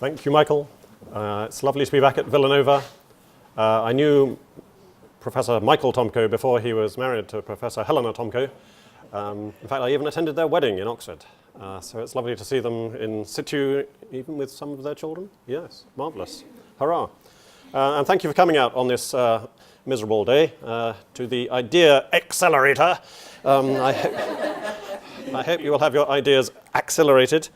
Thank you, Michael. It's lovely to be back at Villanova. I knew Professor Michael Tomko before he was married to Professor Helena Tomko. In fact, I even attended their wedding in Oxford. So it's lovely to see them in situ, even with some of their children. Yes, marvellous. Hurrah. And thank you for coming out on this miserable day to the Idea Accelerator. I hope you will have your ideas accelerated.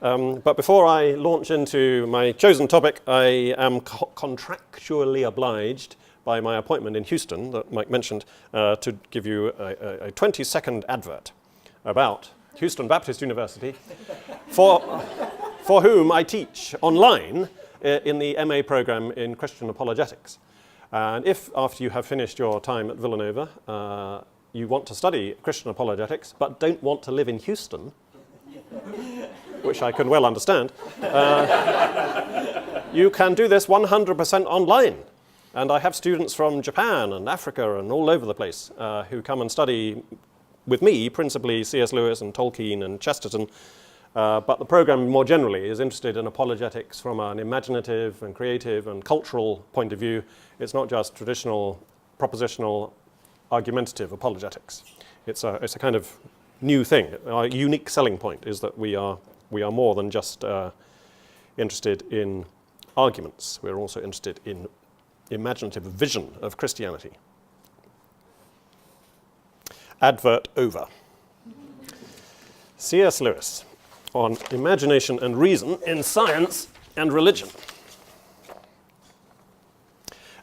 But before I launch into my chosen topic, I am contractually obliged by my appointment in Houston that Mike mentioned to give you a 20-second advert about Houston Baptist University, for whom I teach online in the MA program in Christian Apologetics. And if, after you have finished your time at Villanova, you want to study Christian Apologetics but don't want to live in Houston, which I can well understand, you can do this 100% online. And I have students from Japan and Africa and all over the place who come and study with me, principally C.S. Lewis and Tolkien and Chesterton. But the program more generally is interested in apologetics from an imaginative and creative and cultural point of view. It's not just traditional, propositional, argumentative apologetics. It's a kind of new thing. Our unique selling point is that we are more than just interested in arguments. We're also interested in imaginative vision of Christianity. Advert over. C.S. Lewis on imagination and reason in science and religion.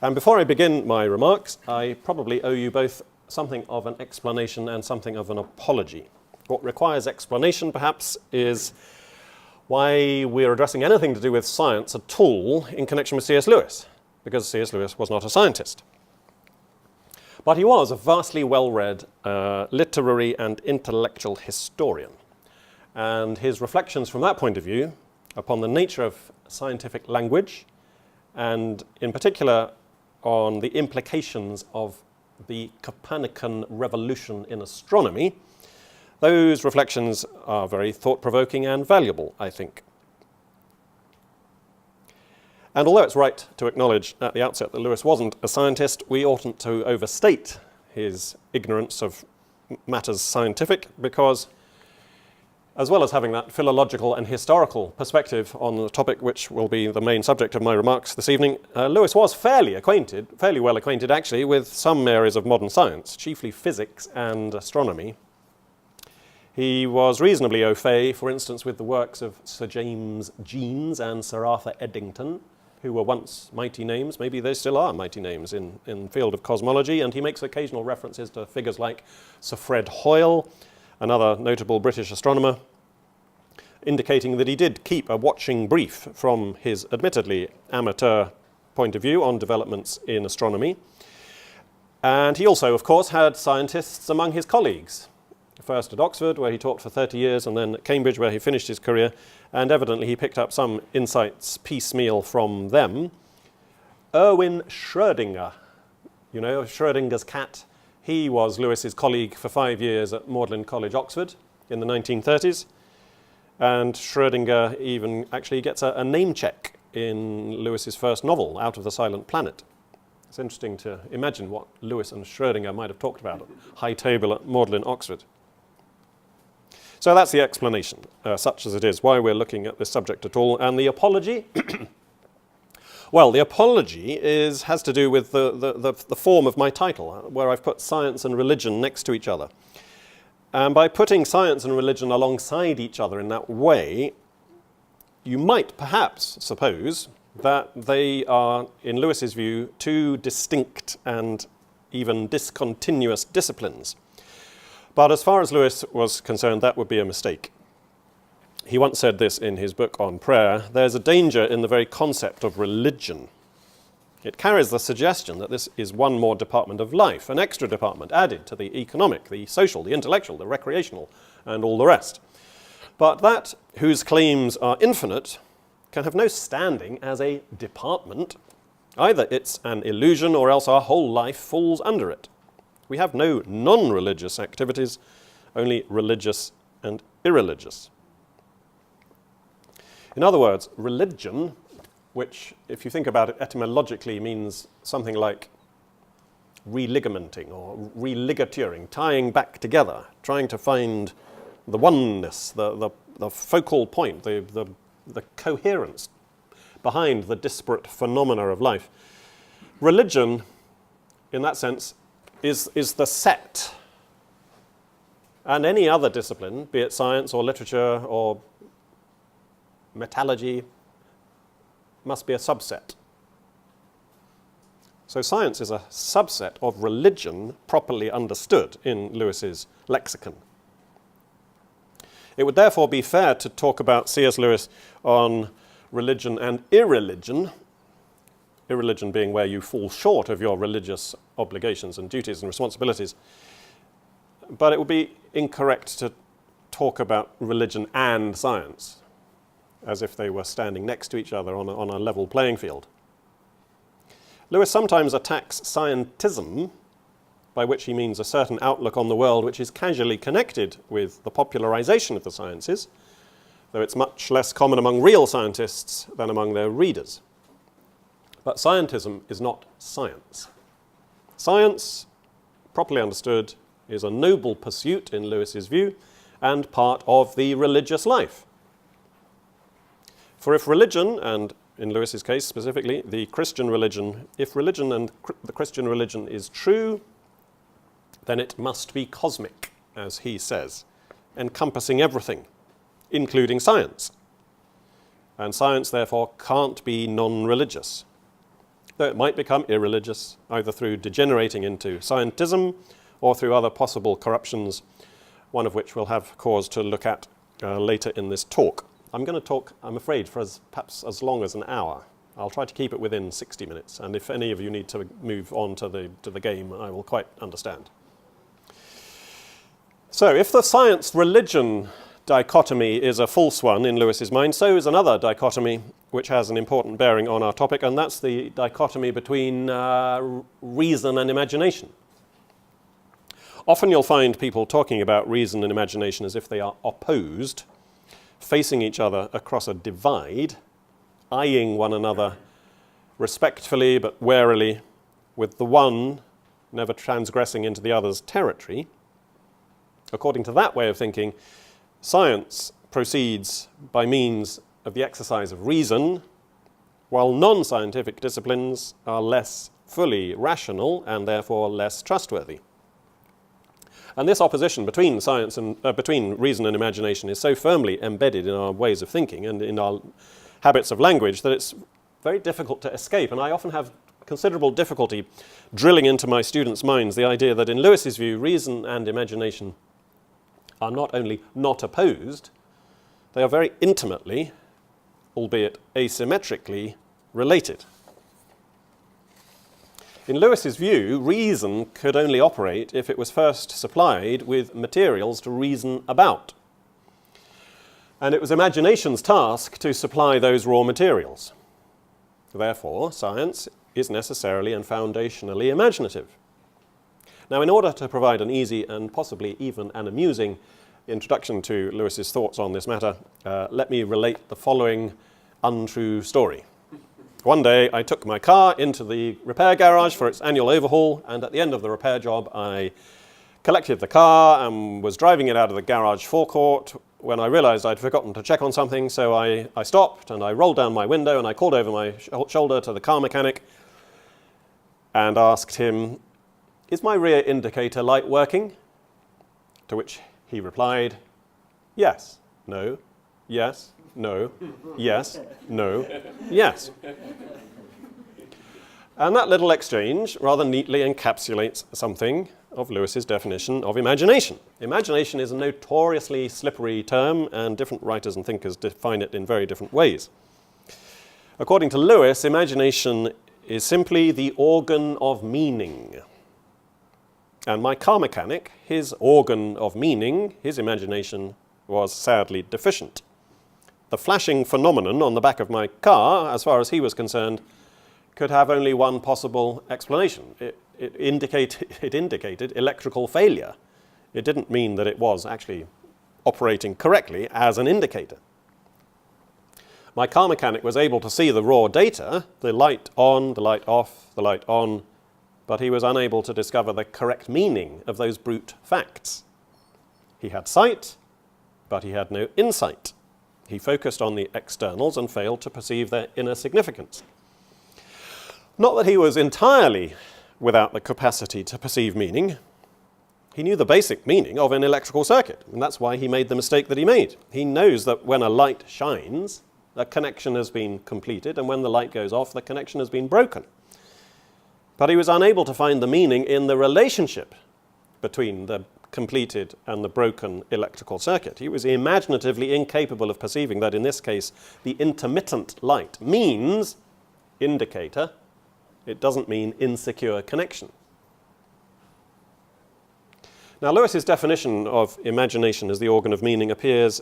And before I begin my remarks, I probably owe you both something of an explanation and something of an apology. What requires explanation, perhaps, is why we're addressing anything to do with science at all in connection with C.S. Lewis, because C.S. Lewis was not a scientist. But he was a vastly well-read literary and intellectual historian. And his reflections from that point of view upon the nature of scientific language, and in particular on the implications of the Copernican revolution in astronomy, those reflections are very thought-provoking and valuable, I think. And although it's right to acknowledge at the outset that Lewis wasn't a scientist, we oughtn't to overstate his ignorance of matters scientific, because as well as having that philological and historical perspective on the topic which will be the main subject of my remarks this evening, Lewis was fairly well acquainted actually, with some areas of modern science, chiefly physics and astronomy. He was reasonably au fait, for instance, with the works of Sir James Jeans and Sir Arthur Eddington, who were once mighty names, maybe they still are mighty names in the field of cosmology, and he makes occasional references to figures like Sir Fred Hoyle, another notable British astronomer, indicating that he did keep a watching brief from his admittedly amateur point of view on developments in astronomy. And he also, of course, had scientists among his colleagues, first at Oxford, where he taught for 30 years, and then at Cambridge, where he finished his career, and evidently he picked up some insights piecemeal from them. Erwin Schrödinger, you know, Schrödinger's cat, he was Lewis's colleague for 5 years at Magdalen College, Oxford, in the 1930s. And Schrödinger even actually gets a name check in Lewis's first novel, Out of the Silent Planet. It's interesting to imagine what Lewis and Schrödinger might have talked about at high table at Magdalen, Oxford. So that's the explanation, such as it is, why we're looking at this subject at all. And the apology? Well, the apology has to do with the form of my title, where I've put science and religion next to each other. And by putting science and religion alongside each other in that way, you might perhaps suppose that they are, in Lewis's view, two distinct and even discontinuous disciplines. But as far as Lewis was concerned, that would be a mistake. He once said this in his book on prayer: there's a danger in the very concept of religion. It carries the suggestion that this is one more department of life, an extra department added to the economic, the social, the intellectual, the recreational, and all the rest. But that whose claims are infinite can have no standing as a department. Either it's an illusion or else our whole life falls under it. We have no non-religious activities, only religious and irreligious. In other words, religion, which, if you think about it etymologically, means something like religamenting or religaturing, tying back together, trying to find the oneness, the focal point, the coherence behind the disparate phenomena of life. Religion, in that sense, is the set. And any other discipline, be it science or literature or metallurgy, must be a subset. So science is a subset of religion properly understood in Lewis's lexicon. It would therefore be fair to talk about C.S. Lewis on religion and irreligion, irreligion being where you fall short of your religious obligations and duties and responsibilities. But it would be incorrect to talk about religion and science as if they were standing next to each other on a level playing field. Lewis sometimes attacks scientism, by which he means a certain outlook on the world which is casually connected with the popularization of the sciences, though it's much less common among real scientists than among their readers. But scientism is not science. Science, properly understood, is a noble pursuit in Lewis's view and part of the religious life. For if religion, and in Lewis's case specifically, the Christian religion, if religion and the Christian religion is true, then it must be cosmic, as he says, encompassing everything, including science. And science, therefore, can't be non-religious, though it might become irreligious, either through degenerating into scientism or through other possible corruptions, one of which we'll have cause to look at later in this talk. I'm going to talk, I'm afraid, for perhaps as long as an hour. I'll try to keep it within 60 minutes, and if any of you need to move on to the game, I will quite understand. So, if the science-religion dichotomy is a false one in Lewis's mind, so is another dichotomy which has an important bearing on our topic, and that's the dichotomy between reason and imagination. Often you'll find people talking about reason and imagination as if they are opposed, facing each other across a divide, eyeing one another respectfully but warily, with the one never transgressing into the other's territory. According to that way of thinking, science proceeds by means of the exercise of reason, while non-scientific disciplines are less fully rational and therefore less trustworthy. And this opposition between science and between reason and imagination is so firmly embedded in our ways of thinking and in our habits of language that it's very difficult to escape. And I often have considerable difficulty drilling into my students' minds the idea that in Lewis's view, reason and imagination are not only not opposed, they are very intimately, albeit asymmetrically, related. In Lewis's view, reason could only operate if it was first supplied with materials to reason about. And it was imagination's task to supply those raw materials. Therefore, science is necessarily and foundationally imaginative. Now, in order to provide an easy and possibly even an amusing introduction to Lewis's thoughts on this matter, let me relate the following untrue story. One day I took my car into the repair garage for its annual overhaul, and at the end of the repair job I collected the car and was driving it out of the garage forecourt when I realized I'd forgotten to check on something, so I stopped and I rolled down my window and I called over my shoulder to the car mechanic and asked him, "Is my rear indicator light working?" To which he replied, "Yes, no, yes, no, yes, no, yes." And that little exchange rather neatly encapsulates something of Lewis's definition of imagination. Imagination is a notoriously slippery term, and different writers and thinkers define it in very different ways. According to Lewis, imagination is simply the organ of meaning. And my car mechanic, his organ of meaning, his imagination, was sadly deficient. The flashing phenomenon on the back of my car, as far as he was concerned, could have only one possible explanation. It indicated electrical failure. It didn't mean that it was actually operating correctly as an indicator. My car mechanic was able to see the raw data, the light on, the light off, the light on, but he was unable to discover the correct meaning of those brute facts. He had sight, but he had no insight. He focused on the externals and failed to perceive their inner significance. Not that he was entirely without the capacity to perceive meaning. He knew the basic meaning of an electrical circuit, and that's why he made the mistake that he made. He knows that when a light shines, a connection has been completed, and when the light goes off, the connection has been broken. But he was unable to find the meaning in the relationship between the completed and the broken electrical circuit. He was imaginatively incapable of perceiving that in this case the intermittent light means indicator. It doesn't mean insecure connection. Now, Lewis's definition of imagination as the organ of meaning appears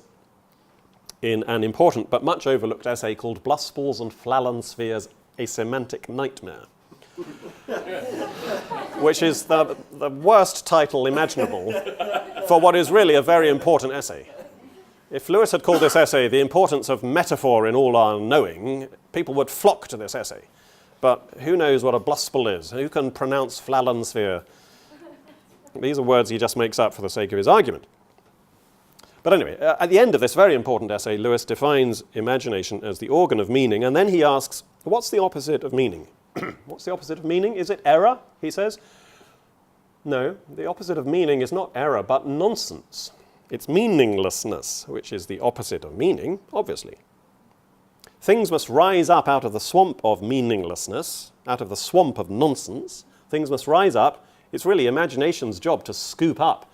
in an important but much overlooked essay called Bluspel's and Flallansphere's A Semantic Nightmare, which is the worst title imaginable for what is really a very important essay. If Lewis had called this essay The Importance of Metaphor in All Our Knowing, people would flock to this essay. But who knows what a Bluspel is? Who can pronounce Flallansphere? These are words he just makes up for the sake of his argument. But anyway, at the end of this very important essay, Lewis defines imagination as the organ of meaning, and then he asks, what's the opposite of meaning? What's the opposite of meaning? Is it error, he says? No, the opposite of meaning is not error, but nonsense. It's meaninglessness, which is the opposite of meaning, obviously. Things must rise up out of the swamp of meaninglessness, out of the swamp of nonsense. Things must rise up. It's really imagination's job to scoop up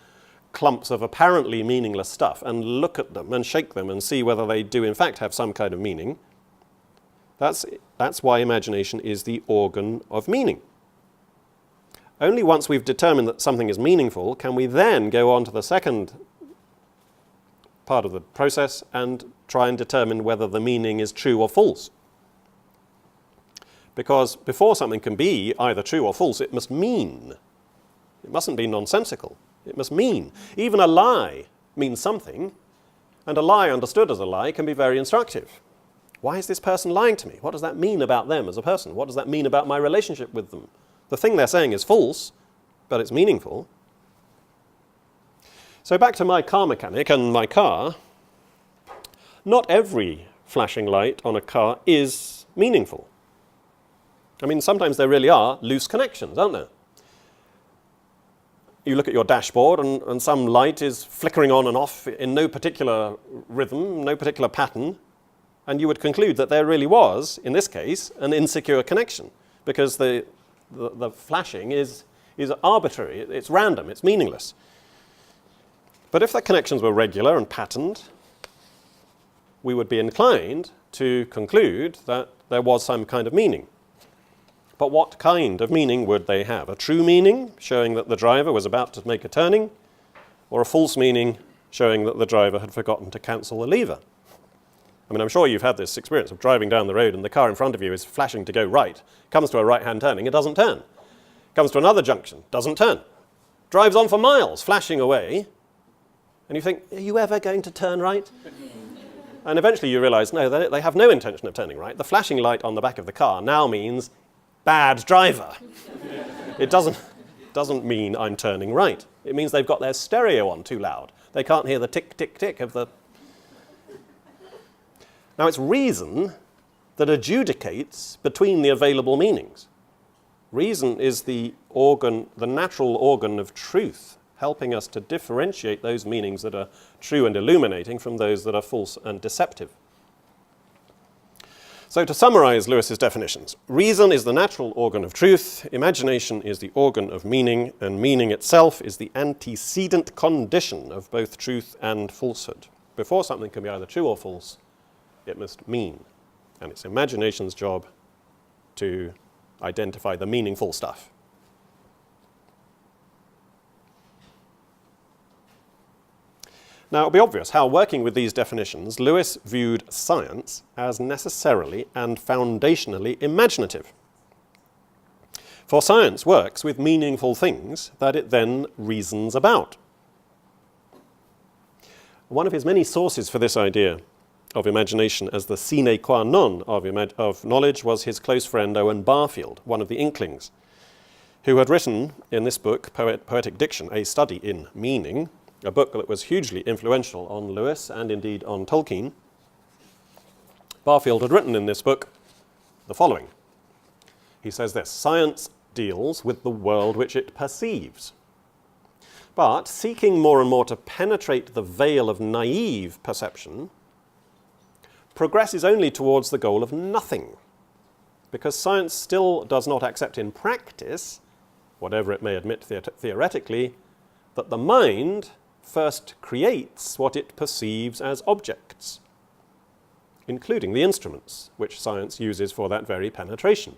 clumps of apparently meaningless stuff and look at them and shake them and see whether they do in fact have some kind of meaning. That's why imagination is the organ of meaning. Only once we've determined that something is meaningful can we then go on to the second part of the process and try and determine whether the meaning is true or false. Because before something can be either true or false, it must mean. It mustn't be nonsensical. It must mean. Even a lie means something, and a lie understood as a lie can be very instructive. Why is this person lying to me? What does that mean about them as a person? What does that mean about my relationship with them? The thing they're saying is false, but it's meaningful. So back to my car mechanic and my car. Not every flashing light on a car is meaningful. I mean, sometimes there really are loose connections, aren't there? You look at your dashboard and some light is flickering on and off in no particular rhythm, no particular pattern, and you would conclude that there really was, in this case, an insecure connection, because the flashing is arbitrary, it's random, it's meaningless. But if the connections were regular and patterned, we would be inclined to conclude that there was some kind of meaning. But what kind of meaning would they have? A true meaning, showing that the driver was about to make a turning, or a false meaning, showing that the driver had forgotten to cancel the lever? I mean, I'm sure you've had this experience of driving down the road and the car in front of you is flashing to go right, comes to a right-hand turning, it doesn't turn. Comes to another junction, doesn't turn. Drives on for miles, flashing away, and you think, are you ever going to turn right? And eventually you realize, no, they have no intention of turning right. The flashing light on the back of the car now means bad driver. It doesn't mean I'm turning right. It means they've got their stereo on too loud. They can't hear the tick, tick, tick of the... Now it's reason that adjudicates between the available meanings. Reason is the natural organ of truth, helping us to differentiate those meanings that are true and illuminating from those that are false and deceptive. So to summarize Lewis's definitions, reason is the natural organ of truth, imagination is the organ of meaning, and meaning itself is the antecedent condition of both truth and falsehood. Before something can be either true or false, it must mean. And it's imagination's job to identify the meaningful stuff. Now, it'll be obvious how, working with these definitions, Lewis viewed science as necessarily and foundationally imaginative. For science works with meaningful things that it then reasons about. One of his many sources for this idea of imagination as the sine qua non of knowledge was his close friend Owen Barfield, one of the Inklings, who had written in this book, Poetic Diction, A Study in Meaning, a book that was hugely influential on Lewis and indeed on Tolkien. Barfield had written in this book the following. He says this: "Science deals with the world which it perceives. But seeking more and more to penetrate the veil of naive perception, progresses only towards the goal of nothing, because science still does not accept in practice, whatever it may admit theoretically, that the mind first creates what it perceives as objects, including the instruments which science uses for that very penetration.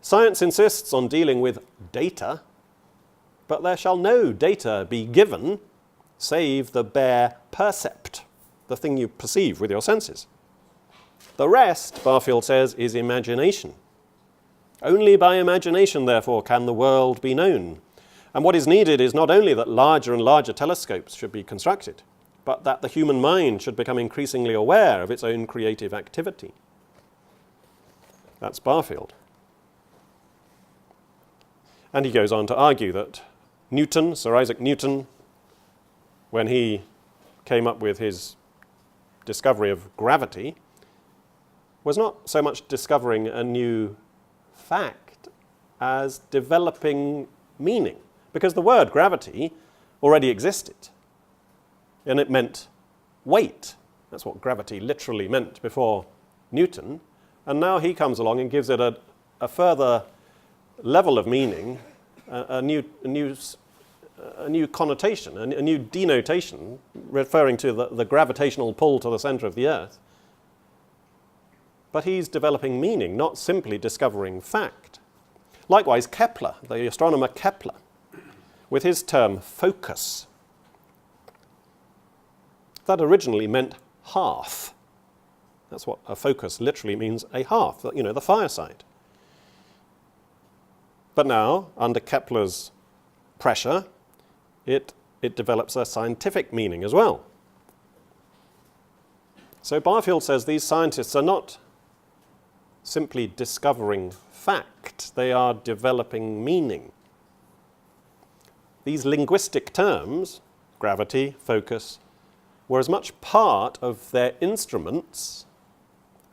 Science insists on dealing with data, but there shall no data be given save the bare percept, the thing you perceive with your senses. The rest, Barfield says, is imagination. Only by imagination, therefore, can the world be known. And what is needed is not only that larger and larger telescopes should be constructed, but that the human mind should become increasingly aware of its own creative activity." That's Barfield. And he goes on to argue that Newton, Sir Isaac Newton, when he came up with his discovery of gravity, was not so much discovering a new fact as developing meaning, because the word gravity already existed, and it meant weight. That's what gravity literally meant before Newton, and now he comes along and gives it a further level of meaning, a new connotation, a new denotation, referring to the gravitational pull to the center of the Earth. But he's developing meaning, not simply discovering fact. Likewise, Kepler, the astronomer Kepler, with his term focus, that originally meant hearth. That's what a focus literally means, a hearth, the fireside. But now, under Kepler's pressure, it develops a scientific meaning as well. So Barfield says these scientists are not simply discovering fact, they are developing meaning. These linguistic terms, gravity, focus, were as much part of their instruments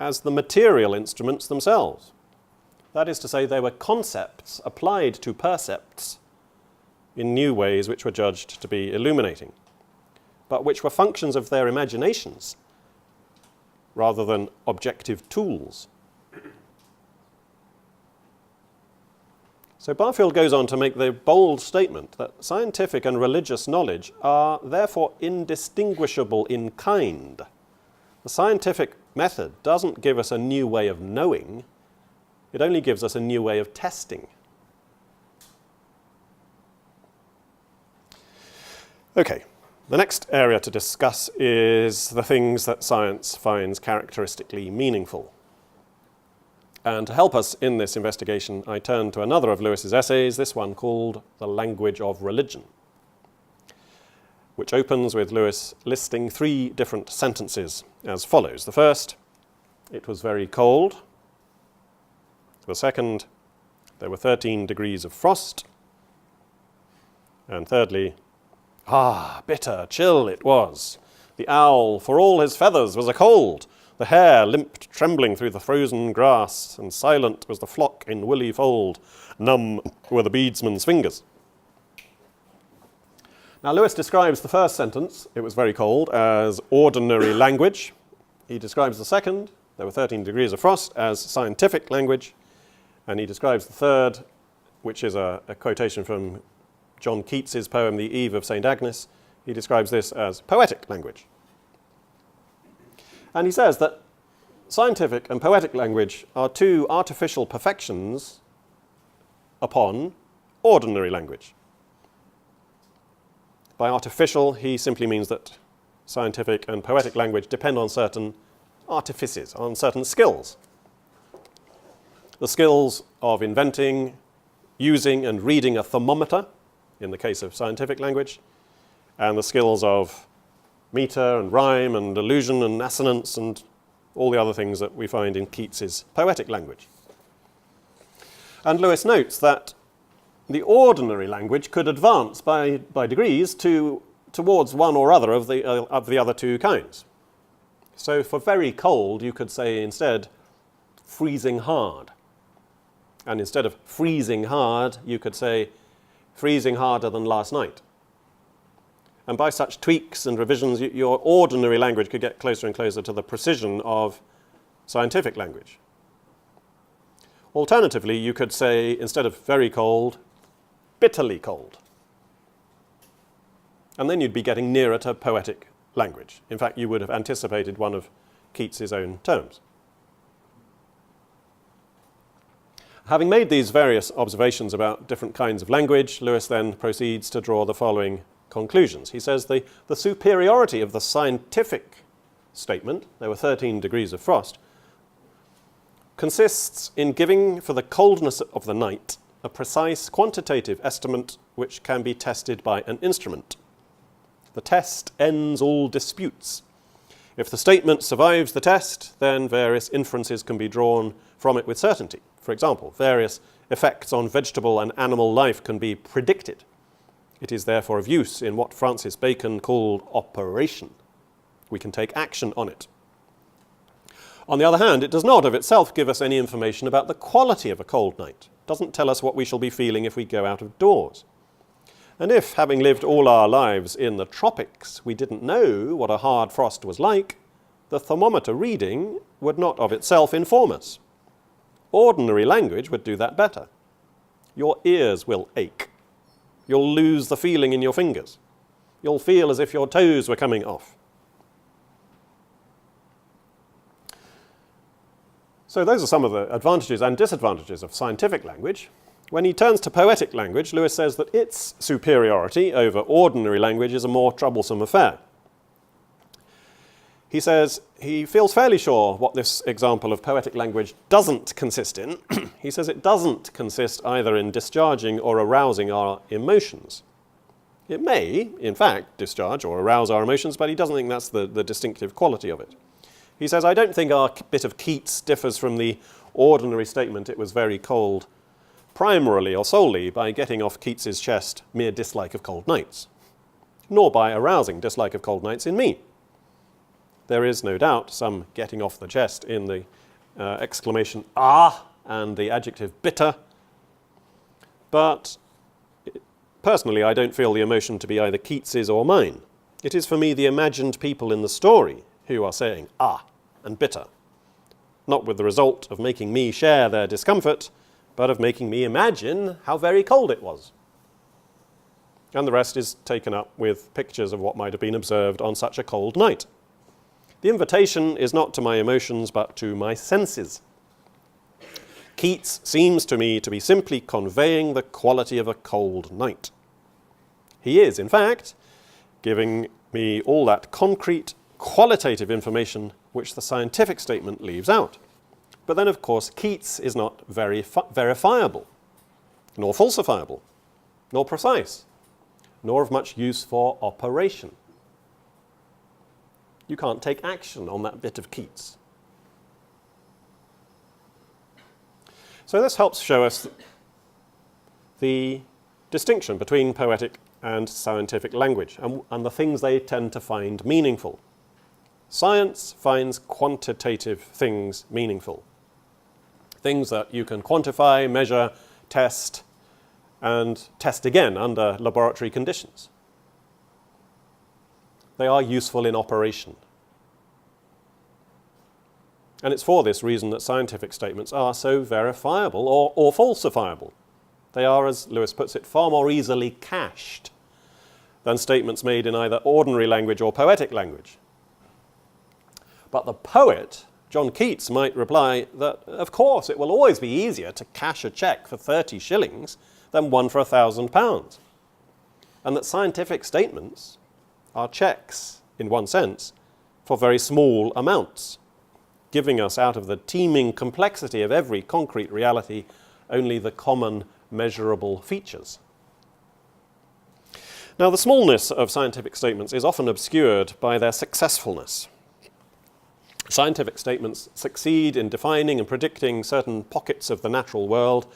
as the material instruments themselves. That is to say, they were concepts applied to percepts in new ways which were judged to be illuminating, but which were functions of their imaginations rather than objective tools. So Barfield goes on to make the bold statement that scientific and religious knowledge are therefore indistinguishable in kind. The scientific method doesn't give us a new way of knowing, it only gives us a new way of testing. Okay, the next area to discuss is the things that science finds characteristically meaningful. And to help us in this investigation, I turn to another of Lewis's essays, this one called The Language of Religion, which opens with Lewis listing 3 different sentences as follows. The first, "It was very cold." The second, "There were 13 degrees of frost." And thirdly, bitter chill it was. The owl, for all his feathers, was a cold. The hare limped trembling through the frozen grass, and silent was the flock in woolly fold. Numb were the beadsman's fingers. Now Lewis describes the first sentence, "It was very cold," as ordinary language. He describes the second, "There were 13 degrees of frost," as scientific language. And he describes the third, which is a quotation from John Keats's poem, The Eve of St. Agnes. He describes this as poetic language. And he says that scientific and poetic language are 2 artificial perfections upon ordinary language. By artificial, he simply means that scientific and poetic language depend on certain artifices, on certain skills. The skills of inventing, using and reading a thermometer, in the case of scientific language, and the skills of meter and rhyme and allusion and assonance and all the other things that we find in Keats's poetic language. And Lewis notes that the ordinary language could advance by degrees towards one or other of the other two kinds. So for very cold, you could say instead freezing hard. And instead of freezing hard, you could say freezing harder than last night. And by such tweaks and revisions, your ordinary language could get closer and closer to the precision of scientific language. Alternatively, you could say, instead of very cold, bitterly cold. And then you'd be getting nearer to poetic language. In fact, you would have anticipated one of Keats's own terms. Having made these various observations about different kinds of language, Lewis then proceeds to draw the following conclusions. He says the superiority of the scientific statement, there were 13 degrees of frost, consists in giving for the coldness of the night a precise quantitative estimate which can be tested by an instrument. The test ends all disputes. If the statement survives the test, then various inferences can be drawn from it with certainty. For example, various effects on vegetable and animal life can be predicted. It is therefore of use in what Francis Bacon called operation. We can take action on it. On the other hand, it does not of itself give us any information about the quality of a cold night. It doesn't tell us what we shall be feeling if we go out of doors. And if, having lived all our lives in the tropics, we didn't know what a hard frost was like, the thermometer reading would not of itself inform us. Ordinary language would do that better. Your ears will ache. You'll lose the feeling in your fingers. You'll feel as if your toes were coming off. So those are some of the advantages and disadvantages of scientific language. When he turns to poetic language, Lewis says that its superiority over ordinary language is a more troublesome affair. He says he feels fairly sure what this example of poetic language doesn't consist in. He says it doesn't consist either in discharging or arousing our emotions. It may, in fact, discharge or arouse our emotions, but he doesn't think that's the distinctive quality of it. He says, I don't think our bit of Keats differs from the ordinary statement it was very cold, primarily or solely by getting off Keats's chest mere dislike of cold nights, nor by arousing dislike of cold nights in me. There is no doubt some getting off the chest in the exclamation, ah, and the adjective bitter, but personally I don't feel the emotion to be either Keats's or mine. It is for me the imagined people in the story who are saying, ah, and bitter, not with the result of making me share their discomfort, but of making me imagine how very cold it was. And the rest is taken up with pictures of what might have been observed on such a cold night. The invitation is not to my emotions, but to my senses. Keats seems to me to be simply conveying the quality of a cold night. He is, in fact, giving me all that concrete, qualitative information which the scientific statement leaves out. But then, of course, Keats is not verifiable, nor falsifiable, nor precise, nor of much use for operation. You can't take action on that bit of Keats. So this helps show us the distinction between poetic and scientific language and the things they tend to find meaningful. Science finds quantitative things meaningful. Things that you can quantify, measure, test, and test again under laboratory conditions. They are useful in operation. And it's for this reason that scientific statements are so verifiable or falsifiable. They are, as Lewis puts it, far more easily cached than statements made in either ordinary language or poetic language. But the poet, John Keats, might reply that, of course, it will always be easier to cash a cheque for 30 shillings than one for £1,000. And that scientific statements are cheques, in one sense, for very small amounts, giving us out of the teeming complexity of every concrete reality only the common measurable features. Now, the smallness of scientific statements is often obscured by their successfulness. Scientific statements succeed in defining and predicting certain pockets of the natural world,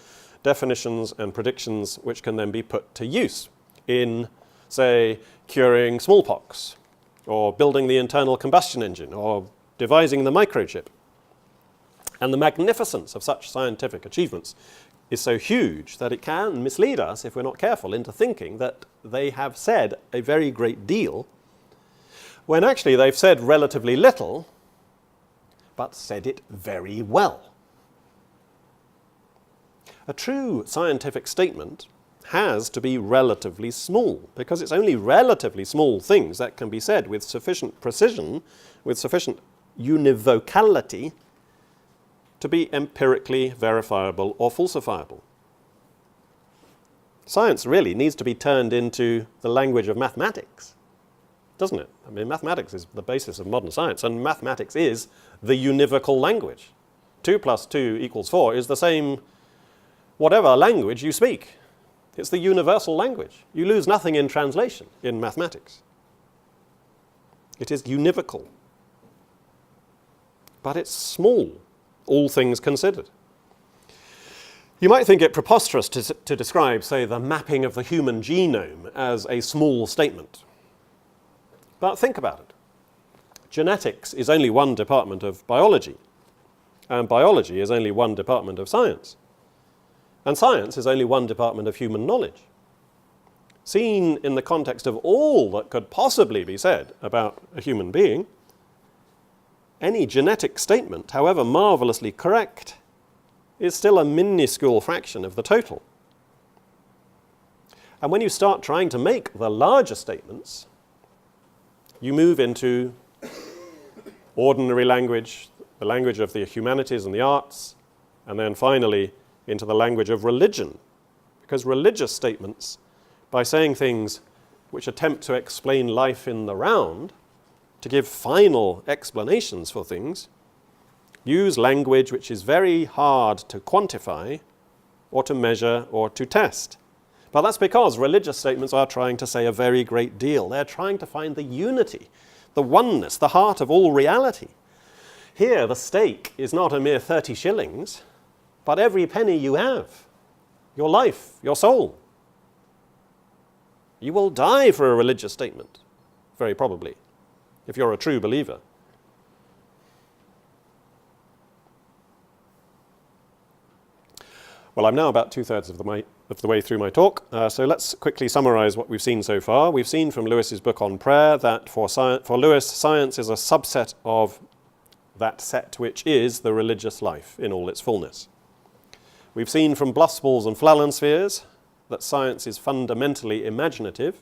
definitions and predictions which can then be put to use in, say, curing smallpox, or building the internal combustion engine, or devising the microchip. And the magnificence of such scientific achievements is so huge that it can mislead us, if we're not careful, into thinking that they have said a very great deal, when actually they've said relatively little, but said it very well. A true scientific statement has to be relatively small, because it's only relatively small things that can be said with sufficient precision, with sufficient univocality, to be empirically verifiable or falsifiable. Science really needs to be turned into the language of mathematics, doesn't it? I mean, mathematics is the basis of modern science, and mathematics is the univocal language. 2 + 2 = 4 is the same whatever language you speak. It's the universal language. You lose nothing in translation in mathematics. It is univocal. But it's small, all things considered. You might think it preposterous to describe, say, the mapping of the human genome as a small statement. But think about it. Genetics is only one department of biology, and biology is only one department of science. And science is only one department of human knowledge. Seen in the context of all that could possibly be said about a human being, any genetic statement, however marvelously correct, is still a minuscule fraction of the total. And when you start trying to make the larger statements, you move into ordinary language, the language of the humanities and the arts, and then finally into the language of religion. Because religious statements, by saying things which attempt to explain life in the round, to give final explanations for things, use language which is very hard to quantify or to measure or to test. But that's because religious statements are trying to say a very great deal. They're trying to find the unity, the oneness, the heart of all reality. Here, the stake is not a mere 30 shillings, but every penny you have, your life, your soul. You will die for a religious statement, very probably, if you're a true believer. Well, I'm now about 2/3 of the way through my talk, so let's quickly summarize what we've seen so far. We've seen from Lewis's book on prayer that for Lewis, science is a subset of that set which is the religious life in all its fullness. We've seen from Blussballs and Flallenspheres that science is fundamentally imaginative,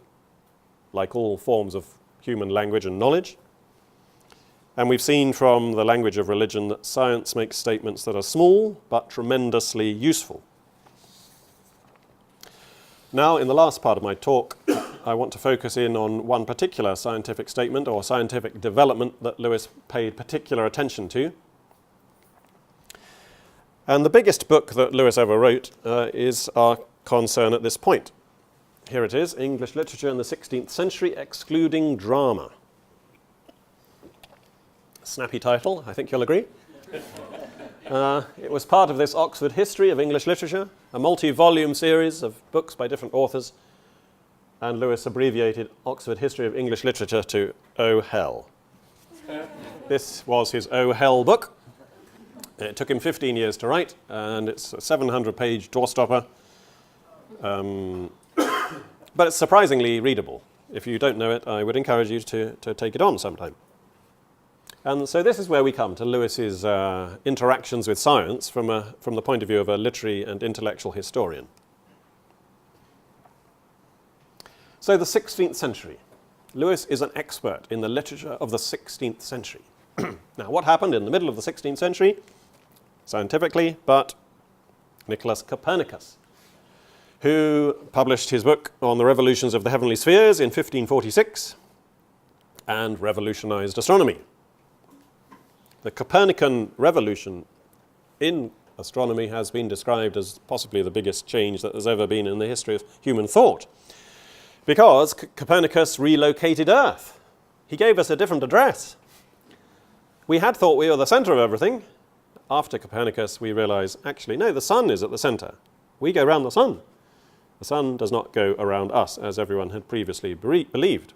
like all forms of human language and knowledge. And we've seen from the language of religion that science makes statements that are small but tremendously useful. Now, in the last part of my talk, I want to focus in on one particular scientific statement or scientific development that Lewis paid particular attention to. And the biggest book that Lewis ever wrote is our concern at this point. Here it is, English Literature in the 16th Century, Excluding Drama. Snappy title, I think you'll agree. It was part of this Oxford History of English Literature, a multi-volume series of books by different authors, and Lewis abbreviated Oxford History of English Literature to Oh Hell. This was his Oh Hell book. It took him 15 years to write, and it's a 700-page doorstopper. But it's surprisingly readable. If you don't know it, I would encourage you to take it on sometime. And so this is where we come to Lewis's interactions with science from the point of view of a literary and intellectual historian. So the 16th century. Lewis is an expert in the literature of the 16th century. Now, what happened in the middle of the 16th century? Scientifically, but Nicholas Copernicus, who published his book on the revolutions of the heavenly spheres in 1546 and revolutionized astronomy. The Copernican revolution in astronomy has been described as possibly the biggest change that there's ever been in the history of human thought. Because Copernicus relocated Earth. He gave us a different address. We had thought we were the center of everything. After Copernicus, we realize, actually, no, the sun is at the center. We go around the sun. The sun does not go around us, as everyone had previously believed.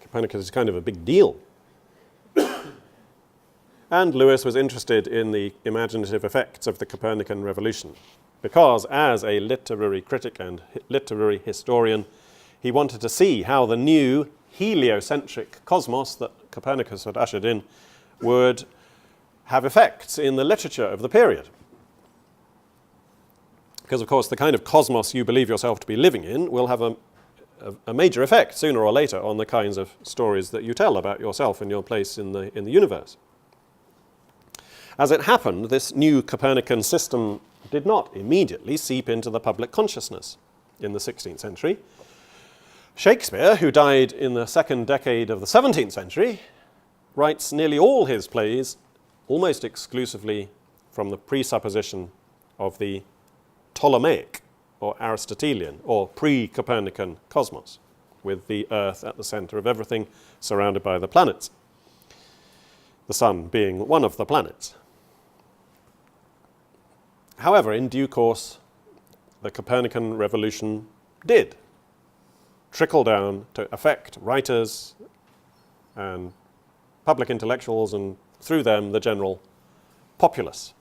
Copernicus is kind of a big deal. And Lewis was interested in the imaginative effects of the Copernican revolution, because as a literary critic and literary historian, he wanted to see how the new heliocentric cosmos that Copernicus had ushered in would have effects in the literature of the period. Because, of course, the kind of cosmos you believe yourself to be living in will have a major effect sooner or later on the kinds of stories that you tell about yourself and your place in the universe. As it happened, this new Copernican system did not immediately seep into the public consciousness in the 16th century. Shakespeare, who died in the second decade of the 17th century, writes nearly all his plays almost exclusively from the presupposition of the Ptolemaic or Aristotelian or pre-Copernican cosmos, with the Earth at the center of everything, surrounded by the planets, the sun being one of the planets. However, in due course, the Copernican revolution did trickle down to affect writers and public intellectuals, and through them the general populace.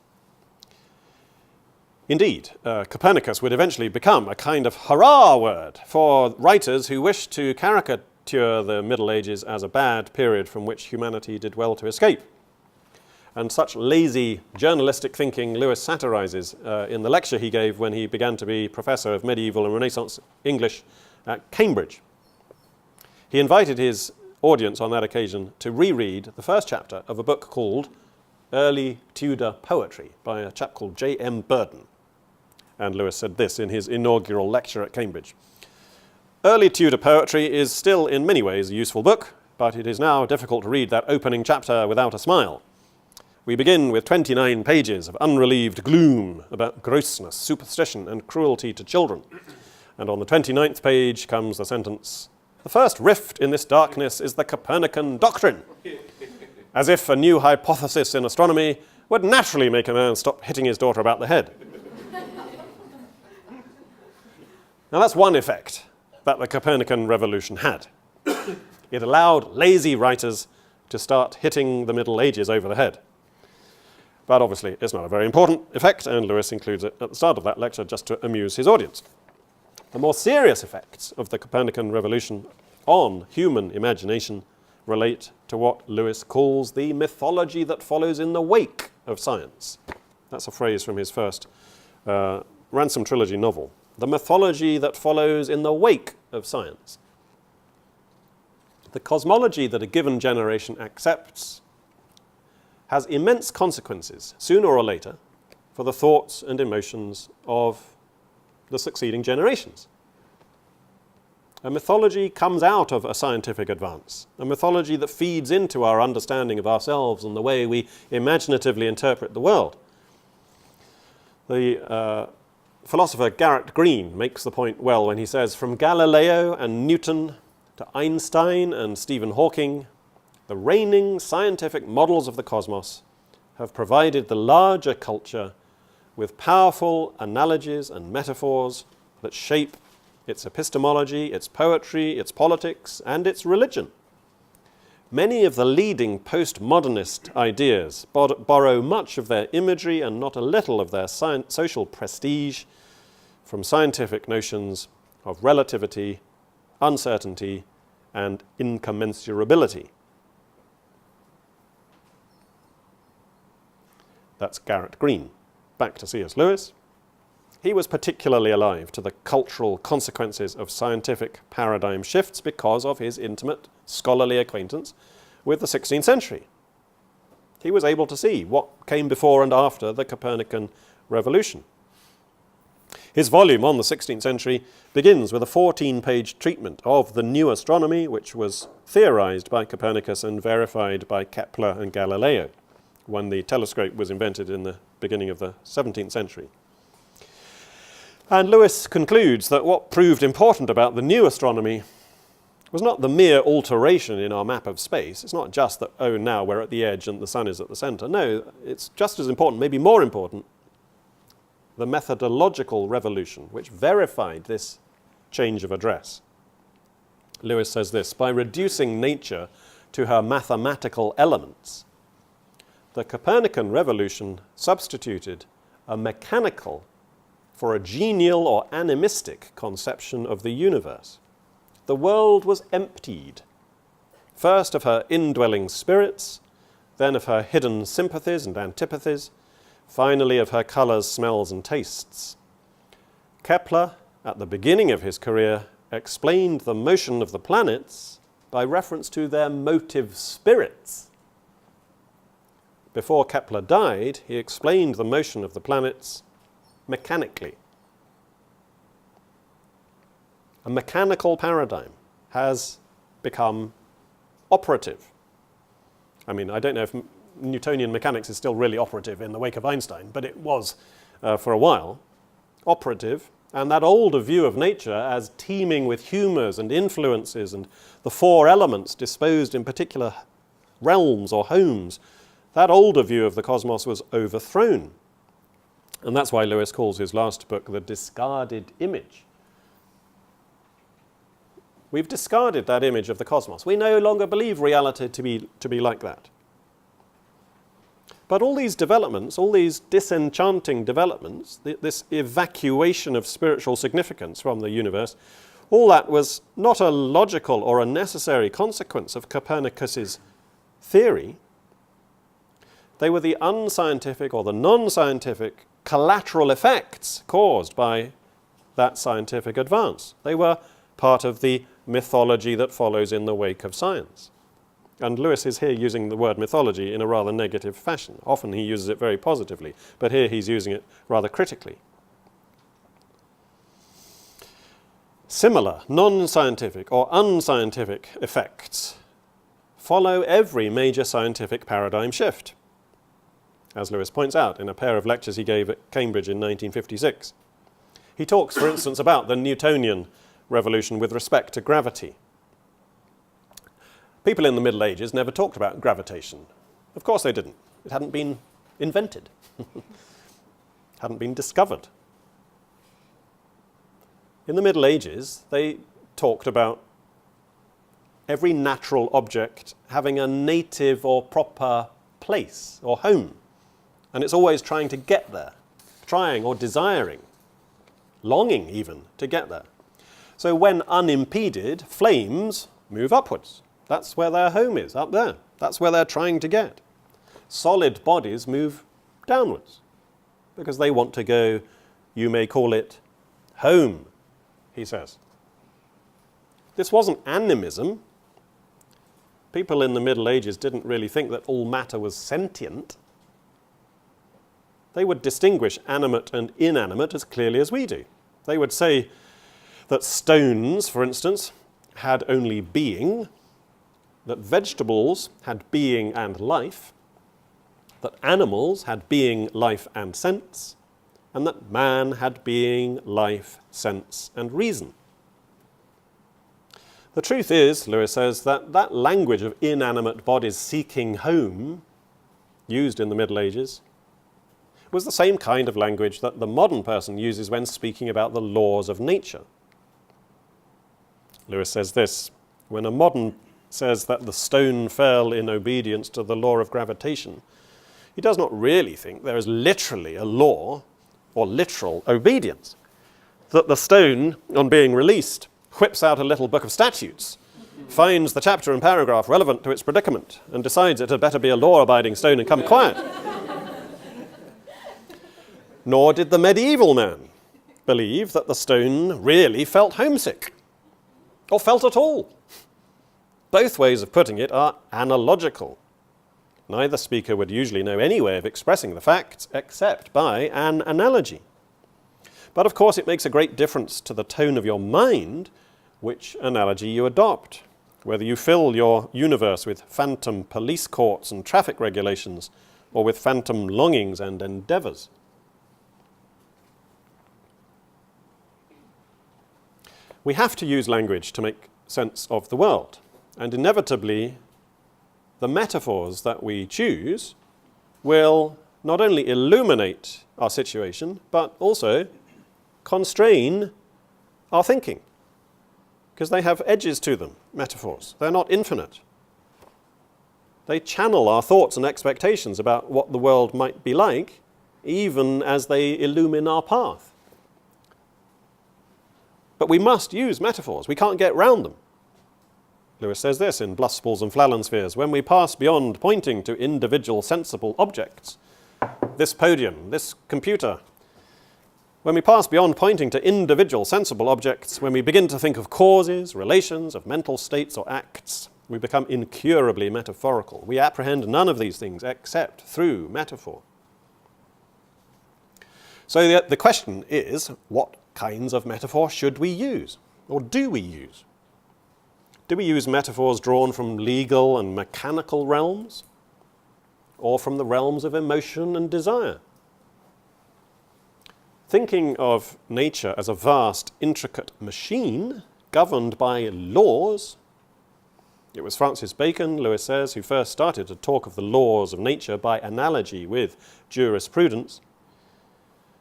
Indeed, Copernicus would eventually become a kind of hurrah word for writers who wished to caricature the Middle Ages as a bad period from which humanity did well to escape. And such lazy journalistic thinking Lewis satirizes in the lecture he gave when he began to be professor of medieval and Renaissance English at Cambridge. He invited his audience on that occasion to reread the first chapter of a book called Early Tudor Poetry by a chap called J.M. Burden. And Lewis said this in his inaugural lecture at Cambridge. Early Tudor Poetry is still in many ways a useful book, but it is now difficult to read that opening chapter without a smile. We begin with 29 pages of unrelieved gloom about grossness, superstition, and cruelty to children. And on the 29th page comes the sentence, "The first rift in this darkness is the Copernican doctrine," as if a new hypothesis in astronomy would naturally make a man stop hitting his daughter about the head. Now that's one effect that the Copernican revolution had. It allowed lazy writers to start hitting the Middle Ages over the head. But obviously it's not a very important effect, and Lewis includes it at the start of that lecture just to amuse his audience. The more serious effects of the Copernican revolution on human imagination relate to what Lewis calls the mythology that follows in the wake of science. That's a phrase from his first Ransom Trilogy novel. The mythology that follows in the wake of science. The cosmology that a given generation accepts has immense consequences, sooner or later, for the thoughts and emotions of the succeeding generations. A mythology comes out of a scientific advance, a mythology that feeds into our understanding of ourselves and the way we imaginatively interpret the world. The philosopher Garrett Green makes the point well when he says, from Galileo and Newton to Einstein and Stephen Hawking, the reigning scientific models of the cosmos have provided the larger culture with powerful analogies and metaphors that shape its epistemology, its poetry, its politics, and its religion. Many of the leading postmodernist ideas borrow much of their imagery and not a little of their social prestige from scientific notions of relativity, uncertainty, and incommensurability. That's Garrett Green. Back to C.S. Lewis. He was particularly alive to the cultural consequences of scientific paradigm shifts because of his intimate scholarly acquaintance with the 16th century. He was able to see what came before and after the Copernican revolution. His volume on the 16th century begins with a 14-page treatment of the new astronomy, which was theorized by Copernicus and verified by Kepler and Galileo, when the telescope was invented in the beginning of the 17th century. And Lewis concludes that what proved important about the new astronomy was not the mere alteration in our map of space. It's not just that, oh, now we're at the edge and the sun is at the center. No, it's just as important, maybe more important, the methodological revolution, which verified this change of address. Lewis says this: by reducing nature to her mathematical elements, the Copernican revolution substituted a mechanical for a genial or animistic conception of the universe. The world was emptied, first of her indwelling spirits, then of her hidden sympathies and antipathies, finally of her colours, smells and tastes. Kepler, at the beginning of his career, explained the motion of the planets by reference to their motive spirits. Before Kepler died, he explained the motion of the planets mechanically. A mechanical paradigm has become operative. I mean, I don't know if Newtonian mechanics is still really operative in the wake of Einstein, but it was for a while operative. And that older view of nature as teeming with humours and influences and the four elements disposed in particular realms or homes, that older view of the cosmos was overthrown. And that's why Lewis calls his last book The Discarded Image. We've discarded that image of the cosmos. We no longer believe reality to be like that. But all these developments, all these disenchanting developments, this evacuation of spiritual significance from the universe, all that was not a logical or a necessary consequence of Copernicus's theory. They were the unscientific or the non-scientific collateral effects caused by that scientific advance. They were part of the mythology that follows in the wake of science. And Lewis is here using the word mythology in a rather negative fashion. Often he uses it very positively, but here he's using it rather critically. Similar non-scientific or unscientific effects follow every major scientific paradigm shift, as Lewis points out in a pair of lectures he gave at Cambridge in 1956. He talks, for instance, about the Newtonian revolution with respect to gravity. People in the Middle Ages never talked about gravitation. Of course they didn't. It hadn't been invented. Hadn't been discovered. In the Middle Ages, they talked about every natural object having a native or proper place or home. And it's always trying to get there, trying or desiring, longing even to get there. So when unimpeded, flames move upwards. That's where their home is, up there. That's where they're trying to get. Solid bodies move downwards because they want to go, you may call it, home, he says. This wasn't animism. People in the Middle Ages didn't really think that all matter was sentient. They would distinguish animate and inanimate as clearly as we do. They would say that stones, for instance, had only being, that vegetables had being and life, that animals had being, life and sense, and that man had being, life, sense and reason. The truth is, Lewis says, that that language of inanimate bodies seeking home, used in the Middle Ages, was the same kind of language that the modern person uses when speaking about the laws of nature. Lewis says this: when a modern says that the stone fell in obedience to the law of gravitation, he does not really think there is literally a law or literal obedience. That the stone, on being released, whips out a little book of statutes, finds the chapter and paragraph relevant to its predicament, and decides it had better be a law-abiding stone and come quiet. Nor did the medieval man believe that the stone really felt homesick, or felt at all. Both ways of putting it are analogical. Neither speaker would usually know any way of expressing the facts except by an analogy. But of course it makes a great difference to the tone of your mind which analogy you adopt, whether you fill your universe with phantom police courts and traffic regulations, or with phantom longings and endeavours. We have to use language to make sense of the world, and inevitably the metaphors that we choose will not only illuminate our situation, but also constrain our thinking, because they have edges to them, metaphors. They're not infinite. They channel our thoughts and expectations about what the world might be like, even as they illumine our path. But we must use metaphors. We can't get round them. Lewis says this in Bluspels and Flallenspheres: when we pass beyond pointing to individual sensible objects, this podium, this computer, when we pass beyond pointing to individual sensible objects, when we begin to think of causes, relations, of mental states or acts, we become incurably metaphorical. We apprehend none of these things except through metaphor. So the question is, what kinds of metaphor should we use? Or do we use? Do we use metaphors drawn from legal and mechanical realms? Or from the realms of emotion and desire? Thinking of nature as a vast, intricate machine governed by laws. It was Francis Bacon, Lewis says, who first started to talk of the laws of nature by analogy with jurisprudence.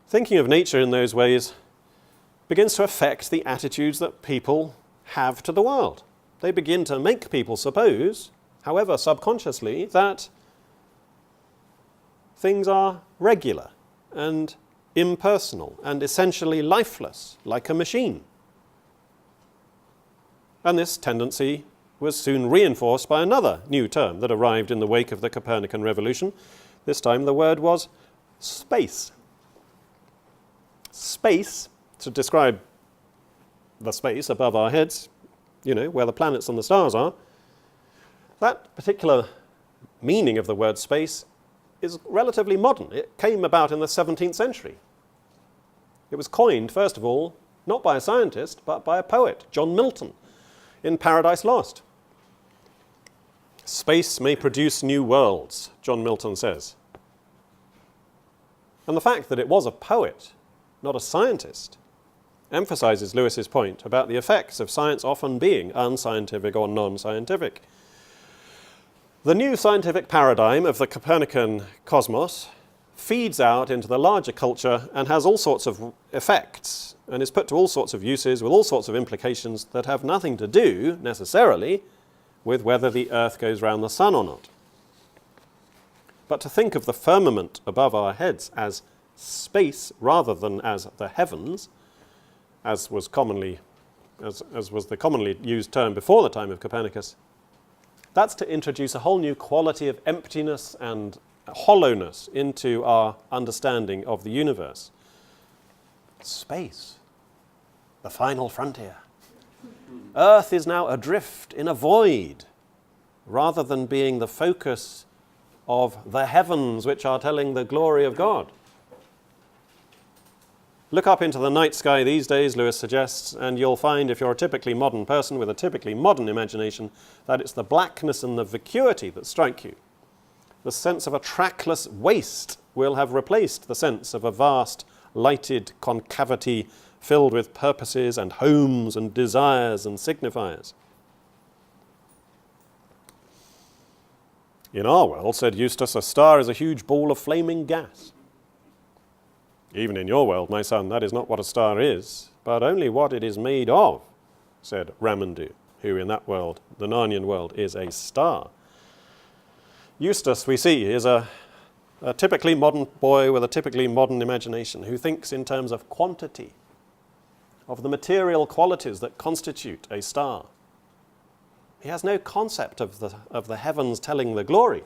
Thinking of nature in those ways begins to affect the attitudes that people have to the world. They begin to make people suppose, however subconsciously, that things are regular and impersonal and essentially lifeless, like a machine. And this tendency was soon reinforced by another new term that arrived in the wake of the Copernican Revolution. This time the word was space. Space, to describe the space above our heads, where the planets and the stars are, that particular meaning of the word space is relatively modern. It came about in the 17th century. It was coined, first of all, not by a scientist, but by a poet, John Milton, in Paradise Lost. Space may produce new worlds, John Milton says. And the fact that it was a poet, not a scientist, emphasizes Lewis's point about the effects of science often being unscientific or non-scientific. The new scientific paradigm of the Copernican cosmos feeds out into the larger culture and has all sorts of effects and is put to all sorts of uses with all sorts of implications that have nothing to do, necessarily, with whether the Earth goes round the sun or not. But to think of the firmament above our heads as space rather than as the heavens, as was the commonly used term before the time of Copernicus, that's to introduce a whole new quality of emptiness and hollowness into our understanding of the universe. Space, the final frontier. Earth is now adrift in a void, rather than being the focus of the heavens which are telling the glory of God. Look up into the night sky these days, Lewis suggests, and you'll find, if you're a typically modern person with a typically modern imagination, that it's the blackness and the vacuity that strike you. The sense of a trackless waste will have replaced the sense of a vast, lighted concavity filled with purposes and homes and desires and signifiers. In our world, said Eustace, a star is a huge ball of flaming gas. Even in your world, my son, that is not what a star is, but only what it is made of, said Ramandu, who in that world, the Narnian world, is a star. Eustace, we see, is a typically modern boy with a typically modern imagination who thinks in terms of quantity, of the material qualities that constitute a star. He has no concept of the heavens telling the glory.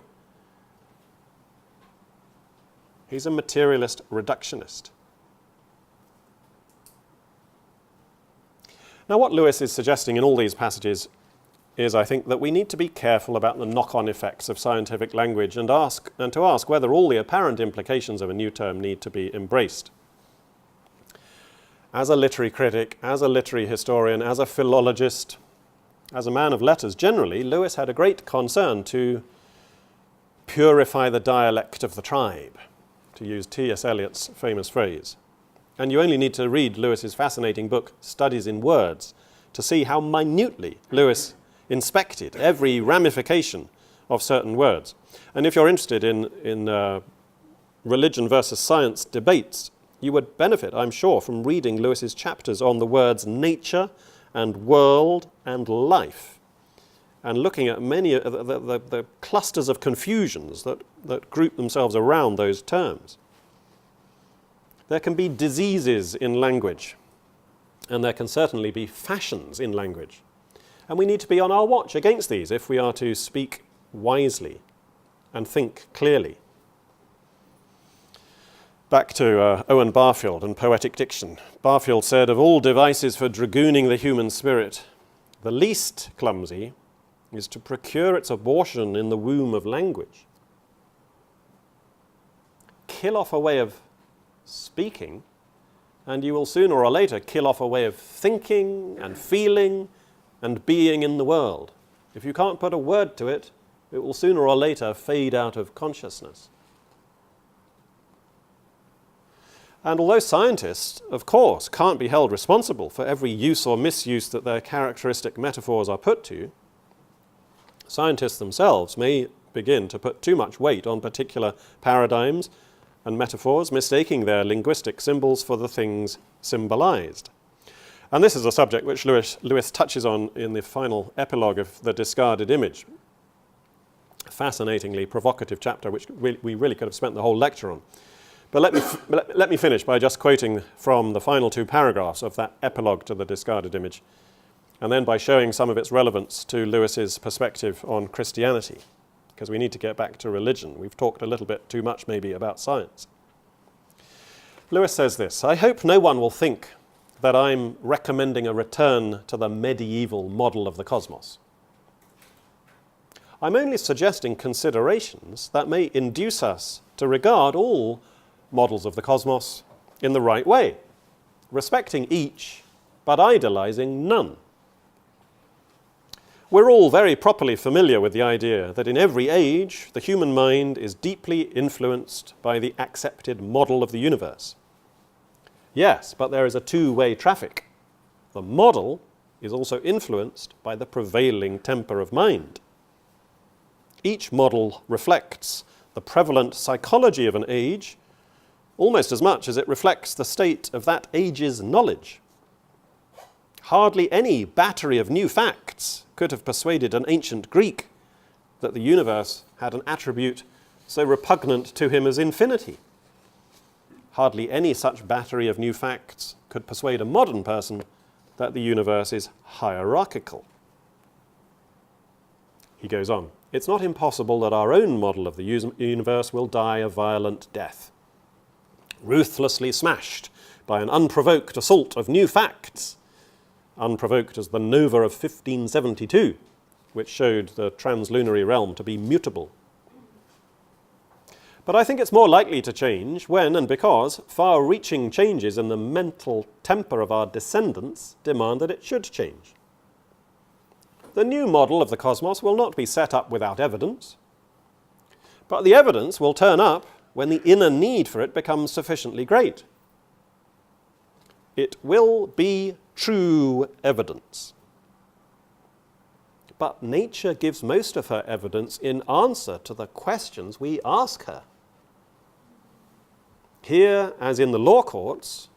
He's a materialist reductionist. Now, what Lewis is suggesting in all these passages is, I think, that we need to be careful about the knock-on effects of scientific language and to ask whether all the apparent implications of a new term need to be embraced. As a literary critic, as a literary historian, as a philologist, as a man of letters generally, Lewis had a great concern to purify the dialect of the tribe, to use T.S. Eliot's famous phrase. And you only need to read Lewis's fascinating book, Studies in Words, to see how minutely Lewis inspected every ramification of certain words. And if you're interested in religion versus science debates, you would benefit, I'm sure, from reading Lewis's chapters on the words nature and world and life, and looking at many of the clusters of confusions that group themselves around those terms. There can be diseases in language, and there can certainly be fashions in language. And we need to be on our watch against these if we are to speak wisely and think clearly. Back to Owen Barfield and poetic diction. Barfield said, "Of all devices for dragooning the human spirit, the least clumsy is to procure its abortion in the womb of language." Kill off a way of speaking, and you will sooner or later kill off a way of thinking and feeling and being in the world. If you can't put a word to it, it will sooner or later fade out of consciousness. And although scientists, of course, can't be held responsible for every use or misuse that their characteristic metaphors are put to, scientists themselves may begin to put too much weight on particular paradigms and metaphors, mistaking their linguistic symbols for the things symbolized. And this is a subject which Lewis touches on in the final epilogue of The Discarded Image. A fascinatingly provocative chapter which we really could have spent the whole lecture on. But let me finish by just quoting from the final two paragraphs of that epilogue to The Discarded Image, and then by showing some of its relevance to Lewis's perspective on Christianity, because we need to get back to religion. We've talked a little bit too much maybe about science. Lewis says this, "I hope no one will think that I'm recommending a return to the medieval model of the cosmos. I'm only suggesting considerations that may induce us to regard all models of the cosmos in the right way, respecting each, but idolizing none. We're all very properly familiar with the idea that in every age, the human mind is deeply influenced by the accepted model of the universe. Yes, but there is a two-way traffic. The model is also influenced by the prevailing temper of mind. Each model reflects the prevalent psychology of an age almost as much as it reflects the state of that age's knowledge. Hardly any battery of new facts could have persuaded an ancient Greek that the universe had an attribute so repugnant to him as infinity. Hardly any such battery of new facts could persuade a modern person that the universe is hierarchical." He goes on, "It's not impossible that our own model of the universe will die a violent death, ruthlessly smashed by an unprovoked assault of new facts, unprovoked as the nova of 1572, which showed the translunary realm to be mutable. But I think it's more likely to change when and because far-reaching changes in the mental temper of our descendants demand that it should change. The new model of the cosmos will not be set up without evidence, but the evidence will turn up when the inner need for it becomes sufficiently great. It will be true evidence. But nature gives most of her evidence in answer to the questions we ask her. Here, as in the law courts,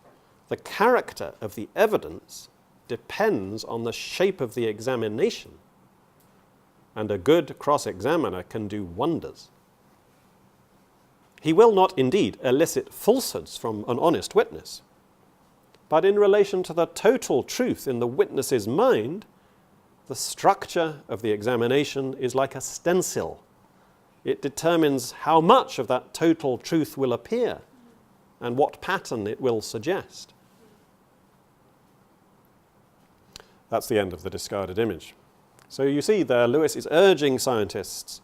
the character of the evidence depends on the shape of the examination, and a good cross-examiner can do wonders. He will not indeed elicit falsehoods from an honest witness, but in relation to the total truth in the witness's mind, the structure of the examination is like a stencil. It determines how much of that total truth will appear and what pattern it will suggest. That's the end of The Discarded Image. So you see there, Lewis is urging scientists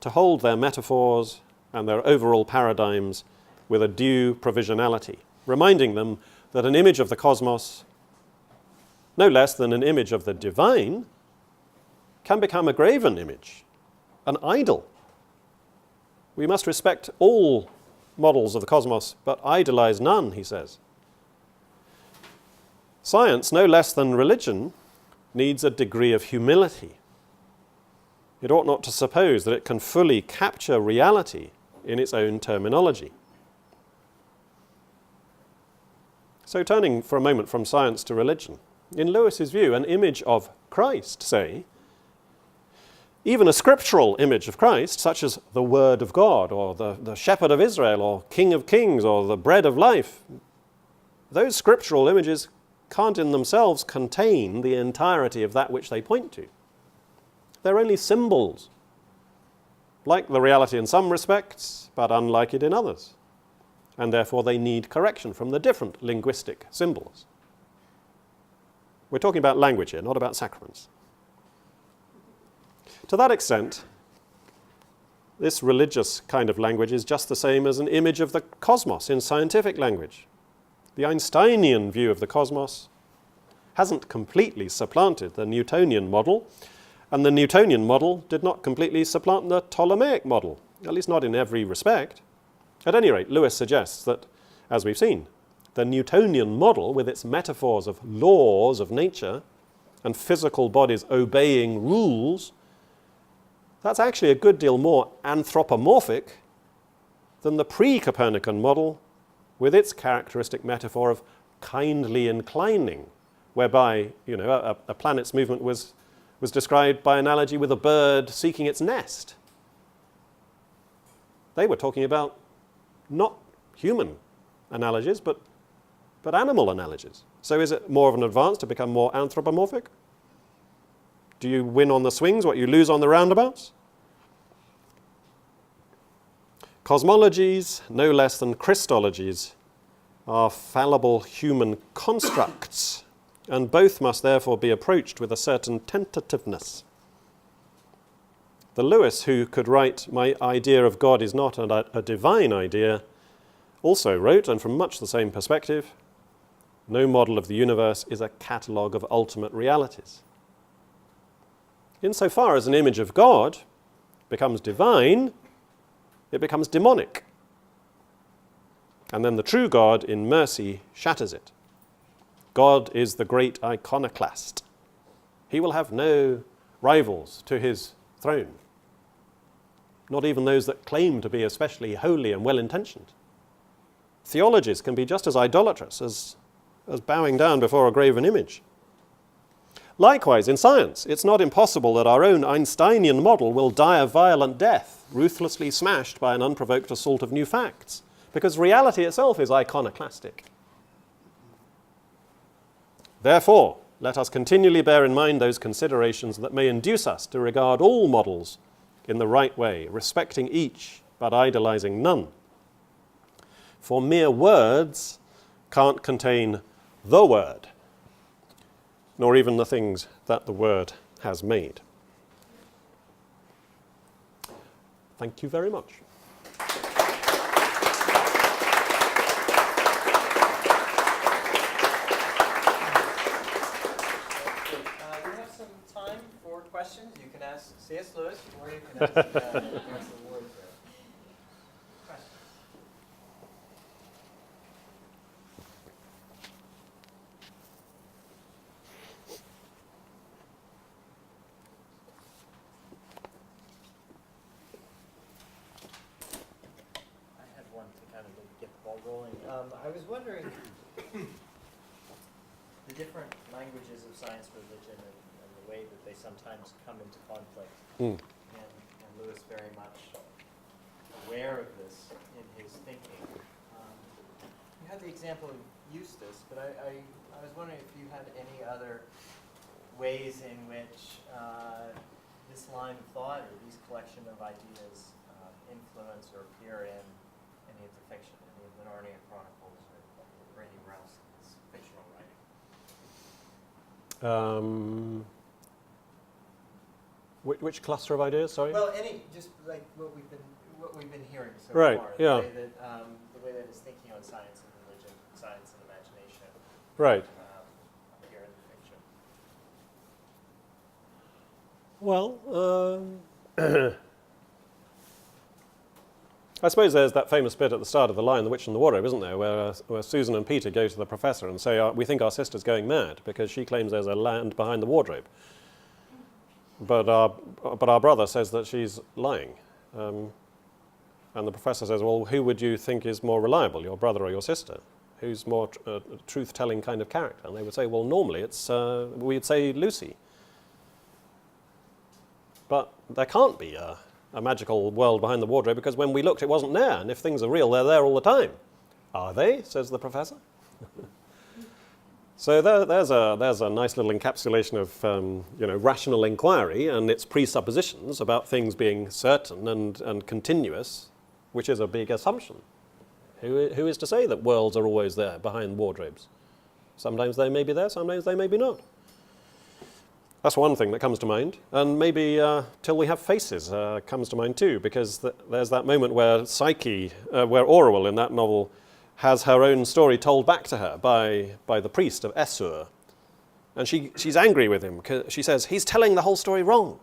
to hold their metaphors and their overall paradigms with a due provisionality, reminding them that an image of the cosmos, no less than an image of the divine, can become a graven image, an idol. We must respect all models of the cosmos, but idolize none, he says. Science, no less than religion, needs a degree of humility. It ought not to suppose that it can fully capture reality in its own terminology. So turning for a moment from science to religion, in Lewis's view, an image of Christ, say, even a scriptural image of Christ, such as the Word of God, or the Shepherd of Israel, or King of Kings, or the Bread of Life, those scriptural images can't in themselves contain the entirety of that which they point to. They're only symbols, like the reality in some respects, but unlike it in others. And therefore they need correction from the different linguistic symbols. We're talking about language here, not about sacraments. To that extent, this religious kind of language is just the same as an image of the cosmos in scientific language. The Einsteinian view of the cosmos hasn't completely supplanted the Newtonian model, and the Newtonian model did not completely supplant the Ptolemaic model, at least not in every respect. At any rate, Lewis suggests that, as we've seen, the Newtonian model, with its metaphors of laws of nature and physical bodies obeying rules, that's actually a good deal more anthropomorphic than the pre-Copernican model with its characteristic metaphor of kindly inclining, whereby a planet's movement was described by analogy with a bird seeking its nest. They were talking about not human analogies, but animal analogies. So is it more of an advance to become more anthropomorphic? Do you win on the swings what you lose on the roundabouts? Cosmologies, no less than Christologies, are fallible human constructs, and both must therefore be approached with a certain tentativeness. The Lewis who could write, "My idea of God is not a divine idea," also wrote, and from much the same perspective, "No model of the universe is a catalogue of ultimate realities." Insofar as an image of God becomes divine, it becomes demonic. And then the true God in mercy shatters it. God is the great iconoclast. He will have no rivals to his throne, not even those that claim to be especially holy and well-intentioned. Theologies can be just as idolatrous as bowing down before a graven image. Likewise, in science, it's not impossible that our own Einsteinian model will die a violent death, ruthlessly smashed by an unprovoked assault of new facts, because reality itself is iconoclastic. Therefore, let us continually bear in mind those considerations that may induce us to regard all models in the right way, respecting each but idolizing none. For mere words can't contain the word, nor even the things that the word has made. Thank you very much. We have some time for questions. You can ask C.S. Lewis, or you can ask the Ward there. Questions? I had one to kind of get the ball rolling. I was wondering the different languages of science, religion, and the way that they sometimes come into conflict. And Lewis very much aware of this in his thinking. You had the example of Eustace, but I was wondering if you had any other ways in which this line of thought or these collection of ideas influence or appear in any of the fiction, any of the Narnia Chronicles or anywhere else in his fictional writing. Which cluster of ideas, sorry? Well, just like what we've been hearing so Right, far. yeah. The way that his thinking on science and religion, science and imagination, Right. appear in the fiction. Well, I suppose there's that famous bit at the start of The Lion, the Witch and the Wardrobe, isn't there, where Susan and Peter go to the professor and say, we think our sister's going mad because she claims there's a land behind the wardrobe. But our brother says that she's lying. And the professor says, well, who would you think is more reliable, your brother or your sister? Who's more truth-telling kind of character? And they would say, well, normally we'd say Lucy. But there can't be a magical world behind the wardrobe because when we looked, it wasn't there. And if things are real, they're there all the time. Are they? Says the professor. So there's a nice little encapsulation of rational inquiry and its presuppositions about things being certain and continuous, which is a big assumption. Who is to say that worlds are always there behind wardrobes? Sometimes they may be there, sometimes they may be not. That's one thing that comes to mind. And maybe Till We Have Faces comes to mind too, because there's that moment where Psyche, where Orwell in that novel has her own story told back to her by the priest of Essur. And she's angry with him, because she says, he's telling the whole story wrong.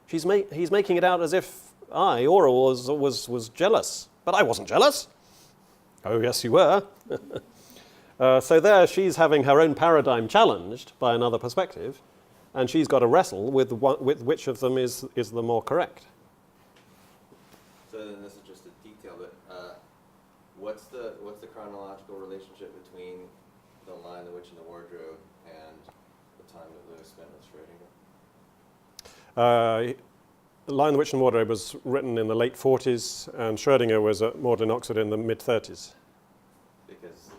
He's making it out as if I, Orwell, was jealous. But I wasn't jealous. Oh, yes, you were. So there she's having her own paradigm challenged by another perspective, and she's got to wrestle with which of them is the more correct. So then this is just a detail, but what's the chronological relationship between The Lion, the Witch, and the Wardrobe and the time that Lewis spent with Schrödinger? The Lion, the Witch, and the Wardrobe was written in the late 40s, and Schrödinger was at Magdalen, Oxford in the mid-30s. Because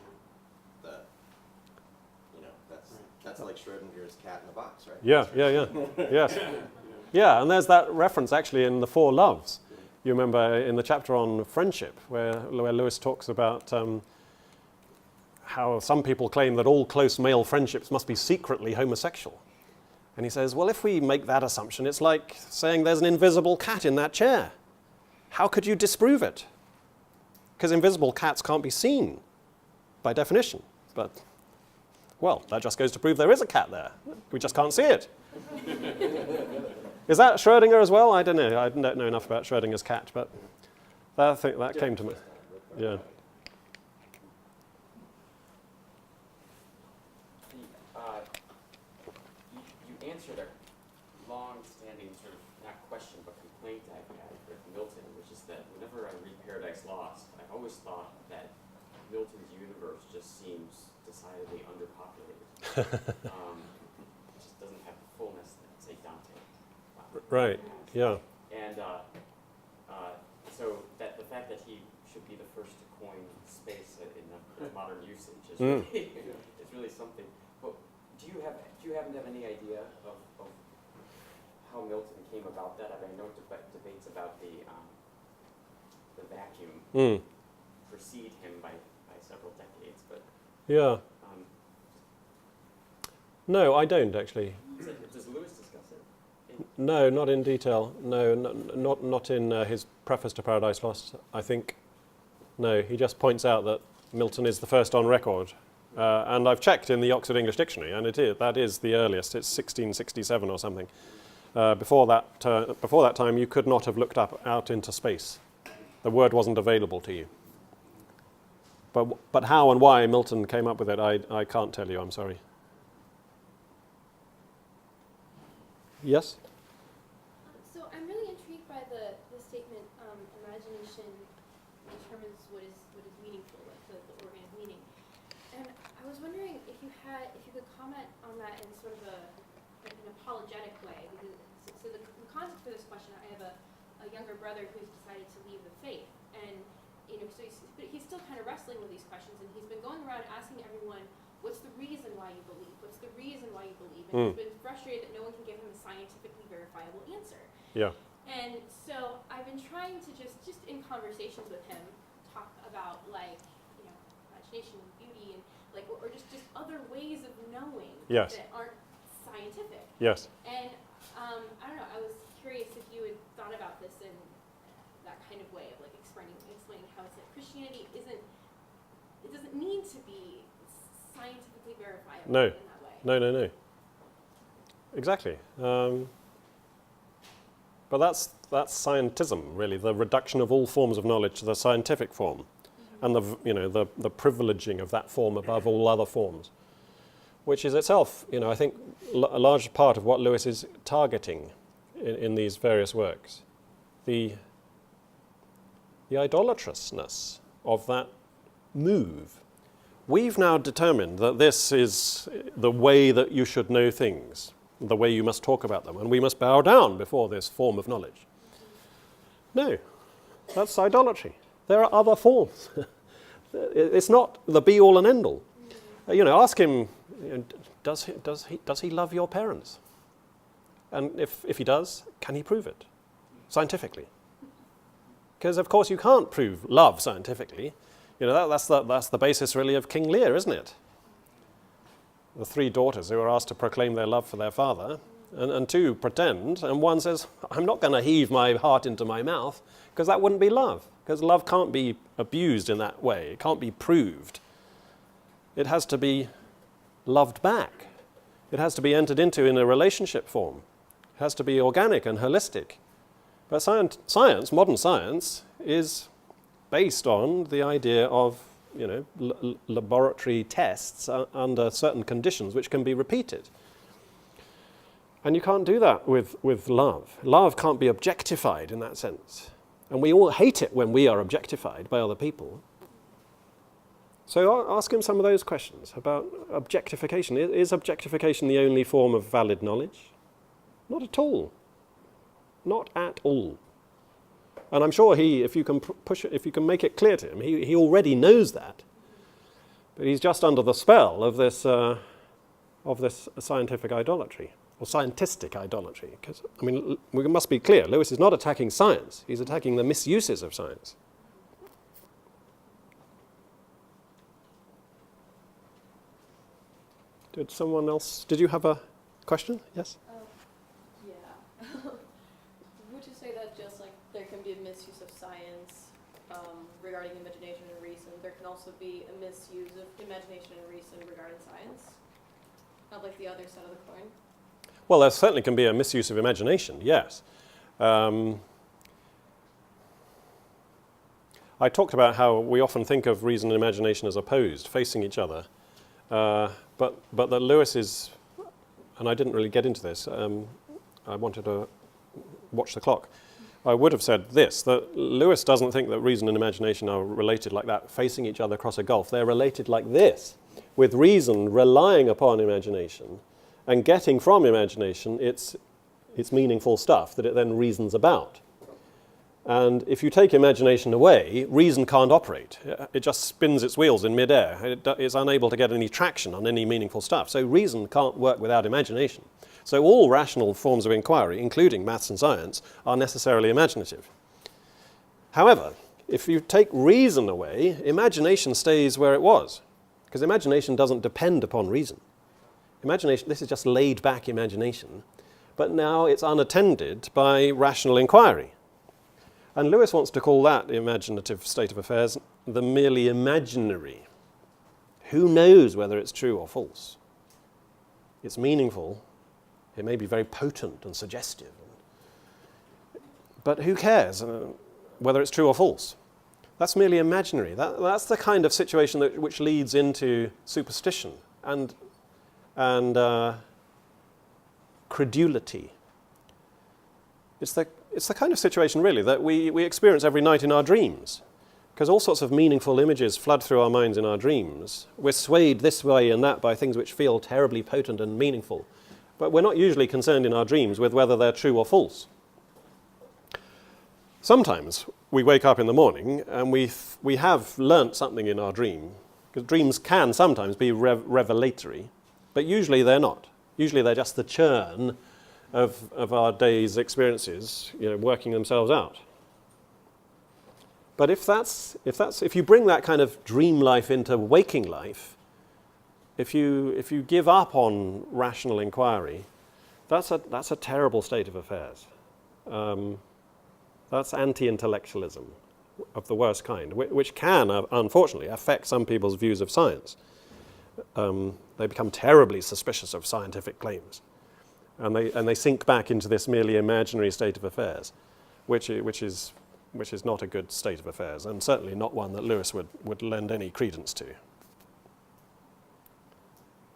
that's like Schrödinger's cat in the box, right? Yeah, yes. Yeah, and there's that reference actually in The Four Loves. You remember in the chapter on friendship, where Lewis talks about how some people claim that all close male friendships must be secretly homosexual. And he says, well, if we make that assumption, it's like saying there's an invisible cat in that chair. How could you disprove it? Because invisible cats can't be seen by definition. But, well, that just goes to prove there is a cat there. We just can't see it. Is that Schrödinger as well? I don't know. I don't know enough about Schrödinger's cat, but that came to me. Yeah. You answered a long-standing sort of, not question, but complaint I've had with Milton, which is that whenever I read Paradise Lost, I've always thought that Milton's universe just seems decidedly underpopulated. It just doesn't have the fullness that, say, Dante. Right, yeah. And so that the fact that he should be the first to coin space in modern usage is really something. But do you happen to have any idea of how Milton came about that? I know debates about the vacuum precede him by several decades, but yeah. No, I don't actually. Does Lewis discuss it? No, not in detail. No, not in his preface to Paradise Lost. I think, no, he just points out that Milton is the first on record. And I've checked in the Oxford English Dictionary, and that is the earliest. It's 1667 or something. Before that time, you could not have looked out into space. The word wasn't available to you. But how and why Milton came up with it, I can't tell you. I'm sorry. Yes? So I'm really intrigued by the statement, imagination determines what is meaningful, like the organ of meaning. And I was wondering if you could comment on that in sort of an apologetic way. Because, so the context for this question, I have a younger brother who's decided to leave the faith, and so he's still kind of wrestling with these questions, and he's been going around asking everyone, what's the reason why you believe? What's the reason why you believe? And he's been frustrated that no one can give him a scientifically verifiable answer. Yeah. And so I've been trying to just in conversations with him, talk about imagination and beauty and or just other ways of knowing Yes. that aren't scientific. Yes. And I don't know, I was curious if you had thought about this in that kind of way of explaining how it's Christianity doesn't need to be scientifically verifiable No. in that way. No. Exactly. But But that's scientism, really, the reduction of all forms of knowledge to the scientific form, and the privileging of that form above all other forms, which is itself, I think, a large part of what Lewis is targeting in these various works. The idolatrousness of that move. We've now determined that this is the way that you should know things, the way you must talk about them, and we must bow down before this form of knowledge. No, that's idolatry. There are other forms. It's not the be-all and end-all. Ask him, does he love your parents? And if he does, can he prove it scientifically? Because of course you can't prove love scientifically. That's the basis really of King Lear, isn't it? The 3 daughters who are asked to proclaim their love for their father, and 2 pretend, and one says, I'm not going to heave my heart into my mouth, because that wouldn't be love. Because love can't be abused in that way. It can't be proved. It has to be loved back. It has to be entered into in a relationship form. It has to be organic and holistic. But science, modern science, is based on the idea of laboratory tests under certain conditions which can be repeated. And you can't do that with love. Love can't be objectified in that sense. And we all hate it when we are objectified by other people. So ask him some of those questions about objectification. Is objectification the only form of valid knowledge? Not at all. Not at all. And I'm sure if you can make it clear to him, he already knows that. But he's just under the spell of this scientific idolatry, or scientistic idolatry. Because, we must be clear, Lewis is not attacking science, he's attacking the misuses of science. Did you have a question? Yes? Yeah. Would you say that just like there can be a misuse of science regarding imagination and reason, there can also be a misuse of imagination and reason regarding science? Not like the other side of the coin? Well, there certainly can be a misuse of imagination, yes. I talked about how we often think of reason and imagination as opposed, facing each other. But that Lewis is, and I didn't really get into this, I wanted to watch the clock. I would have said this, that Lewis doesn't think that reason and imagination are related like that, facing each other across a gulf. They're related like this, with reason relying upon imagination and getting from imagination its meaningful stuff that it then reasons about. And if you take imagination away, reason can't operate. It just spins its wheels in midair. It's unable to get any traction on any meaningful stuff. So reason can't work without imagination. So all rational forms of inquiry, including maths and science, are necessarily imaginative. However, if you take reason away, imagination stays where it was, because imagination doesn't depend upon reason. Imagination, this is just laid back imagination, but now it's unattended by rational inquiry. And Lewis wants to call that imaginative state of affairs the merely imaginary. Who knows whether it's true or false? It's meaningful. It may be very potent and suggestive. But who cares whether it's true or false? That's merely imaginary. That's the kind of situation which leads into superstition and credulity. It's the kind of situation, really, that we experience every night in our dreams. Because all sorts of meaningful images flood through our minds in our dreams. We're swayed this way and that by things which feel terribly potent and meaningful. But we're not usually concerned in our dreams with whether they're true or false. Sometimes we wake up in the morning and we have learnt something in our dream. Because dreams can sometimes be revelatory, but usually they're not. Usually they're just the churn of our day's experiences, working themselves out. But if you bring that kind of dream life into waking life, if you give up on rational inquiry, that's a terrible state of affairs. That's anti-intellectualism of the worst kind, which can, unfortunately, affect some people's views of science. They become terribly suspicious of scientific claims. and they sink back into this merely imaginary state of affairs, which is not a good state of affairs, and certainly not one that Lewis would lend any credence to.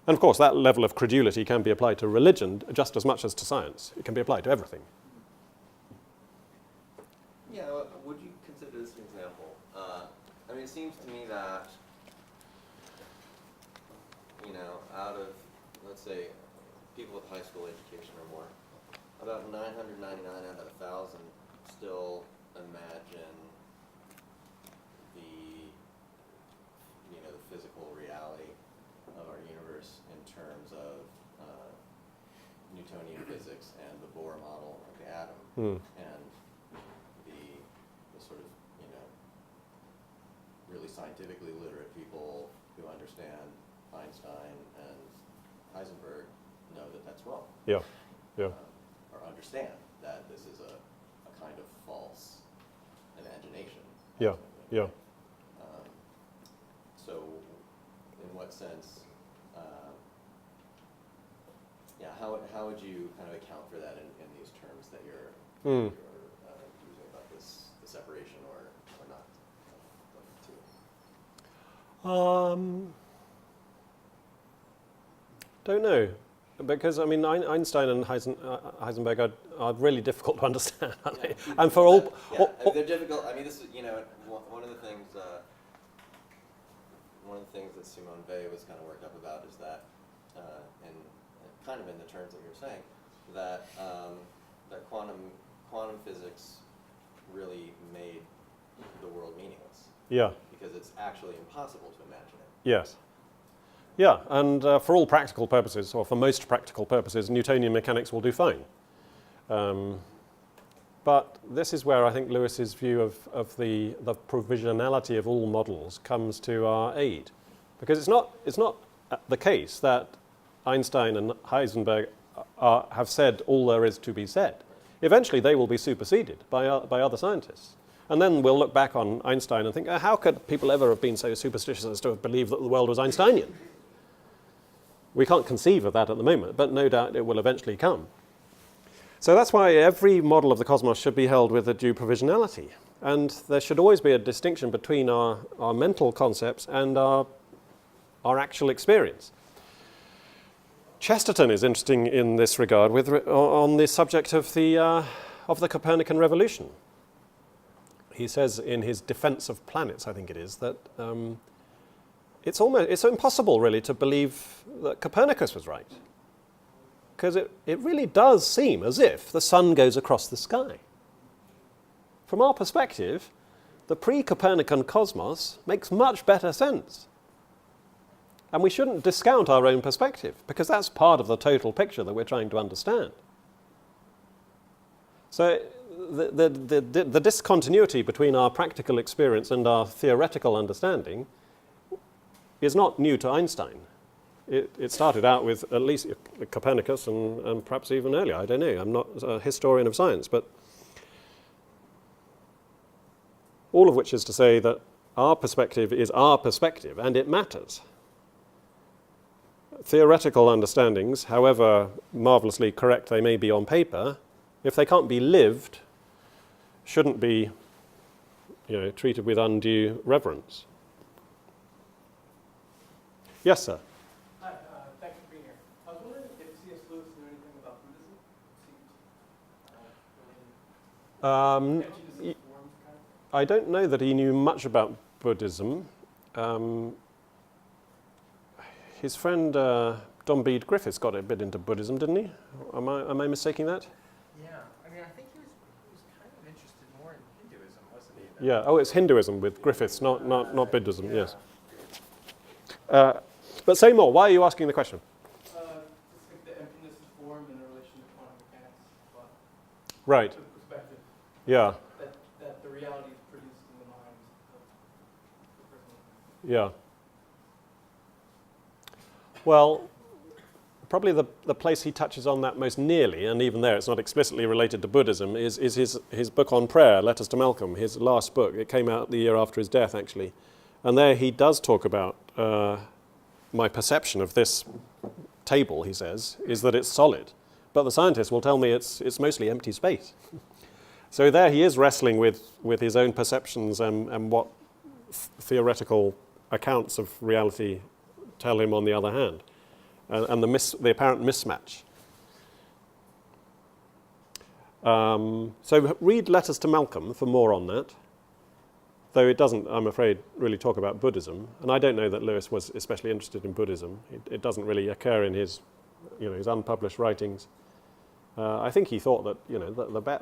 And of course, that level of credulity can be applied to religion just as much as to science. It can be applied to everything. Yeah, would you consider this an example? I mean, it seems to me that, out of, let's say, people with high school education or more, about 999 out of 1,000 still imagine the physical reality of our universe in terms of Newtonian physics and the Bohr model of the atom, and the sort of, really scientifically literate people who understand Einstein and Heisenberg know that that's wrong. Yeah, yeah. Or understand that this is a kind of false imagination. Yeah, yeah. So, in what sense, how would you kind of account for that in these terms that you're using about the separation or not of the two? Don't know, because I mean Einstein and Heisenberg are really difficult to understand, aren't they? And for all, they're difficult. I mean, this is one of the things. One of the things that Simone Weil was kind of worked up about is that, and kind of in the terms that you're saying, that that quantum physics really made the world meaningless. Yeah. Because it's actually impossible to imagine it. Yes. Yeah, and for all practical purposes, or for most practical purposes, Newtonian mechanics will do fine. But this is where I think Lewis's view of the provisionality of all models comes to our aid. Because it's not the case that Einstein and Heisenberg have said all there is to be said. Eventually they will be superseded by other scientists. And then we'll look back on Einstein and think, how could people ever have been so superstitious as to have believed that the world was Einsteinian? We can't conceive of that at the moment, but no doubt it will eventually come. So that's why every model of the cosmos should be held with a due provisionality. And there should always be a distinction between our mental concepts and our actual experience. Chesterton is interesting in this regard on the subject of the Copernican revolution. He says in his Defense of Planets, I think it is, that it's impossible really to believe that Copernicus was right. Because it really does seem as if the sun goes across the sky. From our perspective, the pre-Copernican cosmos makes much better sense. And we shouldn't discount our own perspective, because that's part of the total picture that we're trying to understand. So the discontinuity between our practical experience and our theoretical understanding is not new to Einstein. It started out with at least Copernicus and perhaps even earlier. I don't know. I'm not a historian of science, but all of which is to say that our perspective is our perspective and it matters. Theoretical understandings, however marvelously correct they may be on paper, if they can't be lived, shouldn't be treated with undue reverence. Yes, sir. Hi, thanks for being here. I was wondering if C.S. Lewis knew anything about Buddhism? I don't know that he knew much about Buddhism. His friend Don Bede Griffiths got a bit into Buddhism, didn't he? Am I mistaking that? Yeah, I mean, I think he was kind of interested more in Hinduism, wasn't he? Yeah. Oh, it's Hinduism with Griffiths, not Buddhism. Yeah. Yes. But say more. Why are you asking the question? Just like the emptiness of form in relation to quantum mechanics, but Right. to the perspective Yeah. that the reality is produced in the mind of the person. Yeah. Well, probably the place he touches on that most nearly, and even there it's not explicitly related to Buddhism, is his book on prayer, Letters to Malcolm, his last book. It came out the year after his death, actually. And there he does talk about my perception of this table, he says, is that it's solid. but the scientist will tell me it's mostly empty space. So there he is wrestling with his own perceptions and what theoretical accounts of reality tell him on the other hand, and the apparent mismatch. So read Letters to Malcolm for more on that, though it doesn't, I'm afraid, really talk about Buddhism. And I don't know that Lewis was especially interested in Buddhism. It doesn't really occur in his unpublished writings. I think he thought that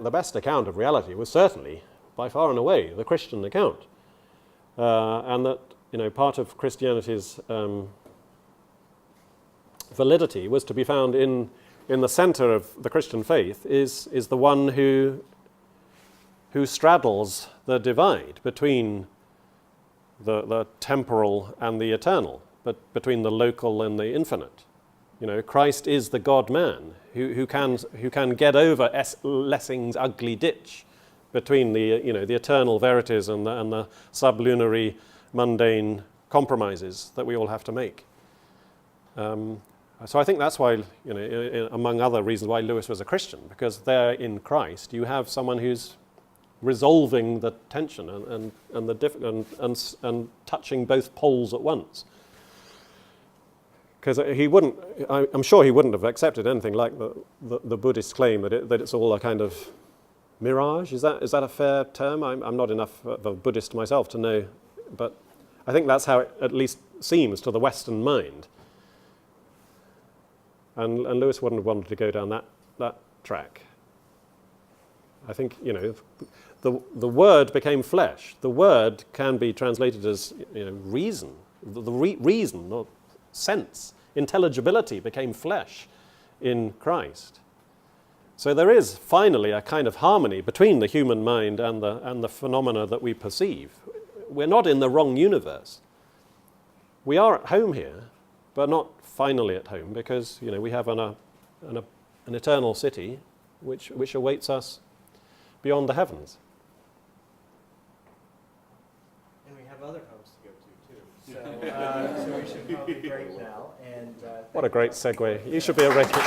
the best account of reality was certainly, by far and away, the Christian account, and that part of Christianity's validity was to be found in the center of the Christian faith is the one who straddles the divide between the temporal and the eternal, but between the local and the infinite. Christ is the God-man who can get over Lessing's ugly ditch between the eternal verities and the sublunary mundane compromises that we all have to make. So I think that's why, among other reasons, why Lewis was a Christian, because there in Christ you have someone who's resolving the tension and touching both poles at once. Because I'm sure he wouldn't have accepted anything like the Buddhist claim that it's all a kind of mirage. Is that a fair term? I'm not enough of a Buddhist myself to know, but I think that's how it at least seems to the Western mind. And Lewis wouldn't have wanted to go down that track. I think, the word became flesh. The word can be translated as, reason. Reason or sense, intelligibility became flesh in Christ. So there is finally a kind of harmony between the human mind and the phenomena that we perceive. We're not in the wrong universe. We are at home here, but not finally at home, because we have an eternal city which awaits us beyond the heavens. And we have other homes to go to too. So we should probably break now. And what a great segue. You should be a radio.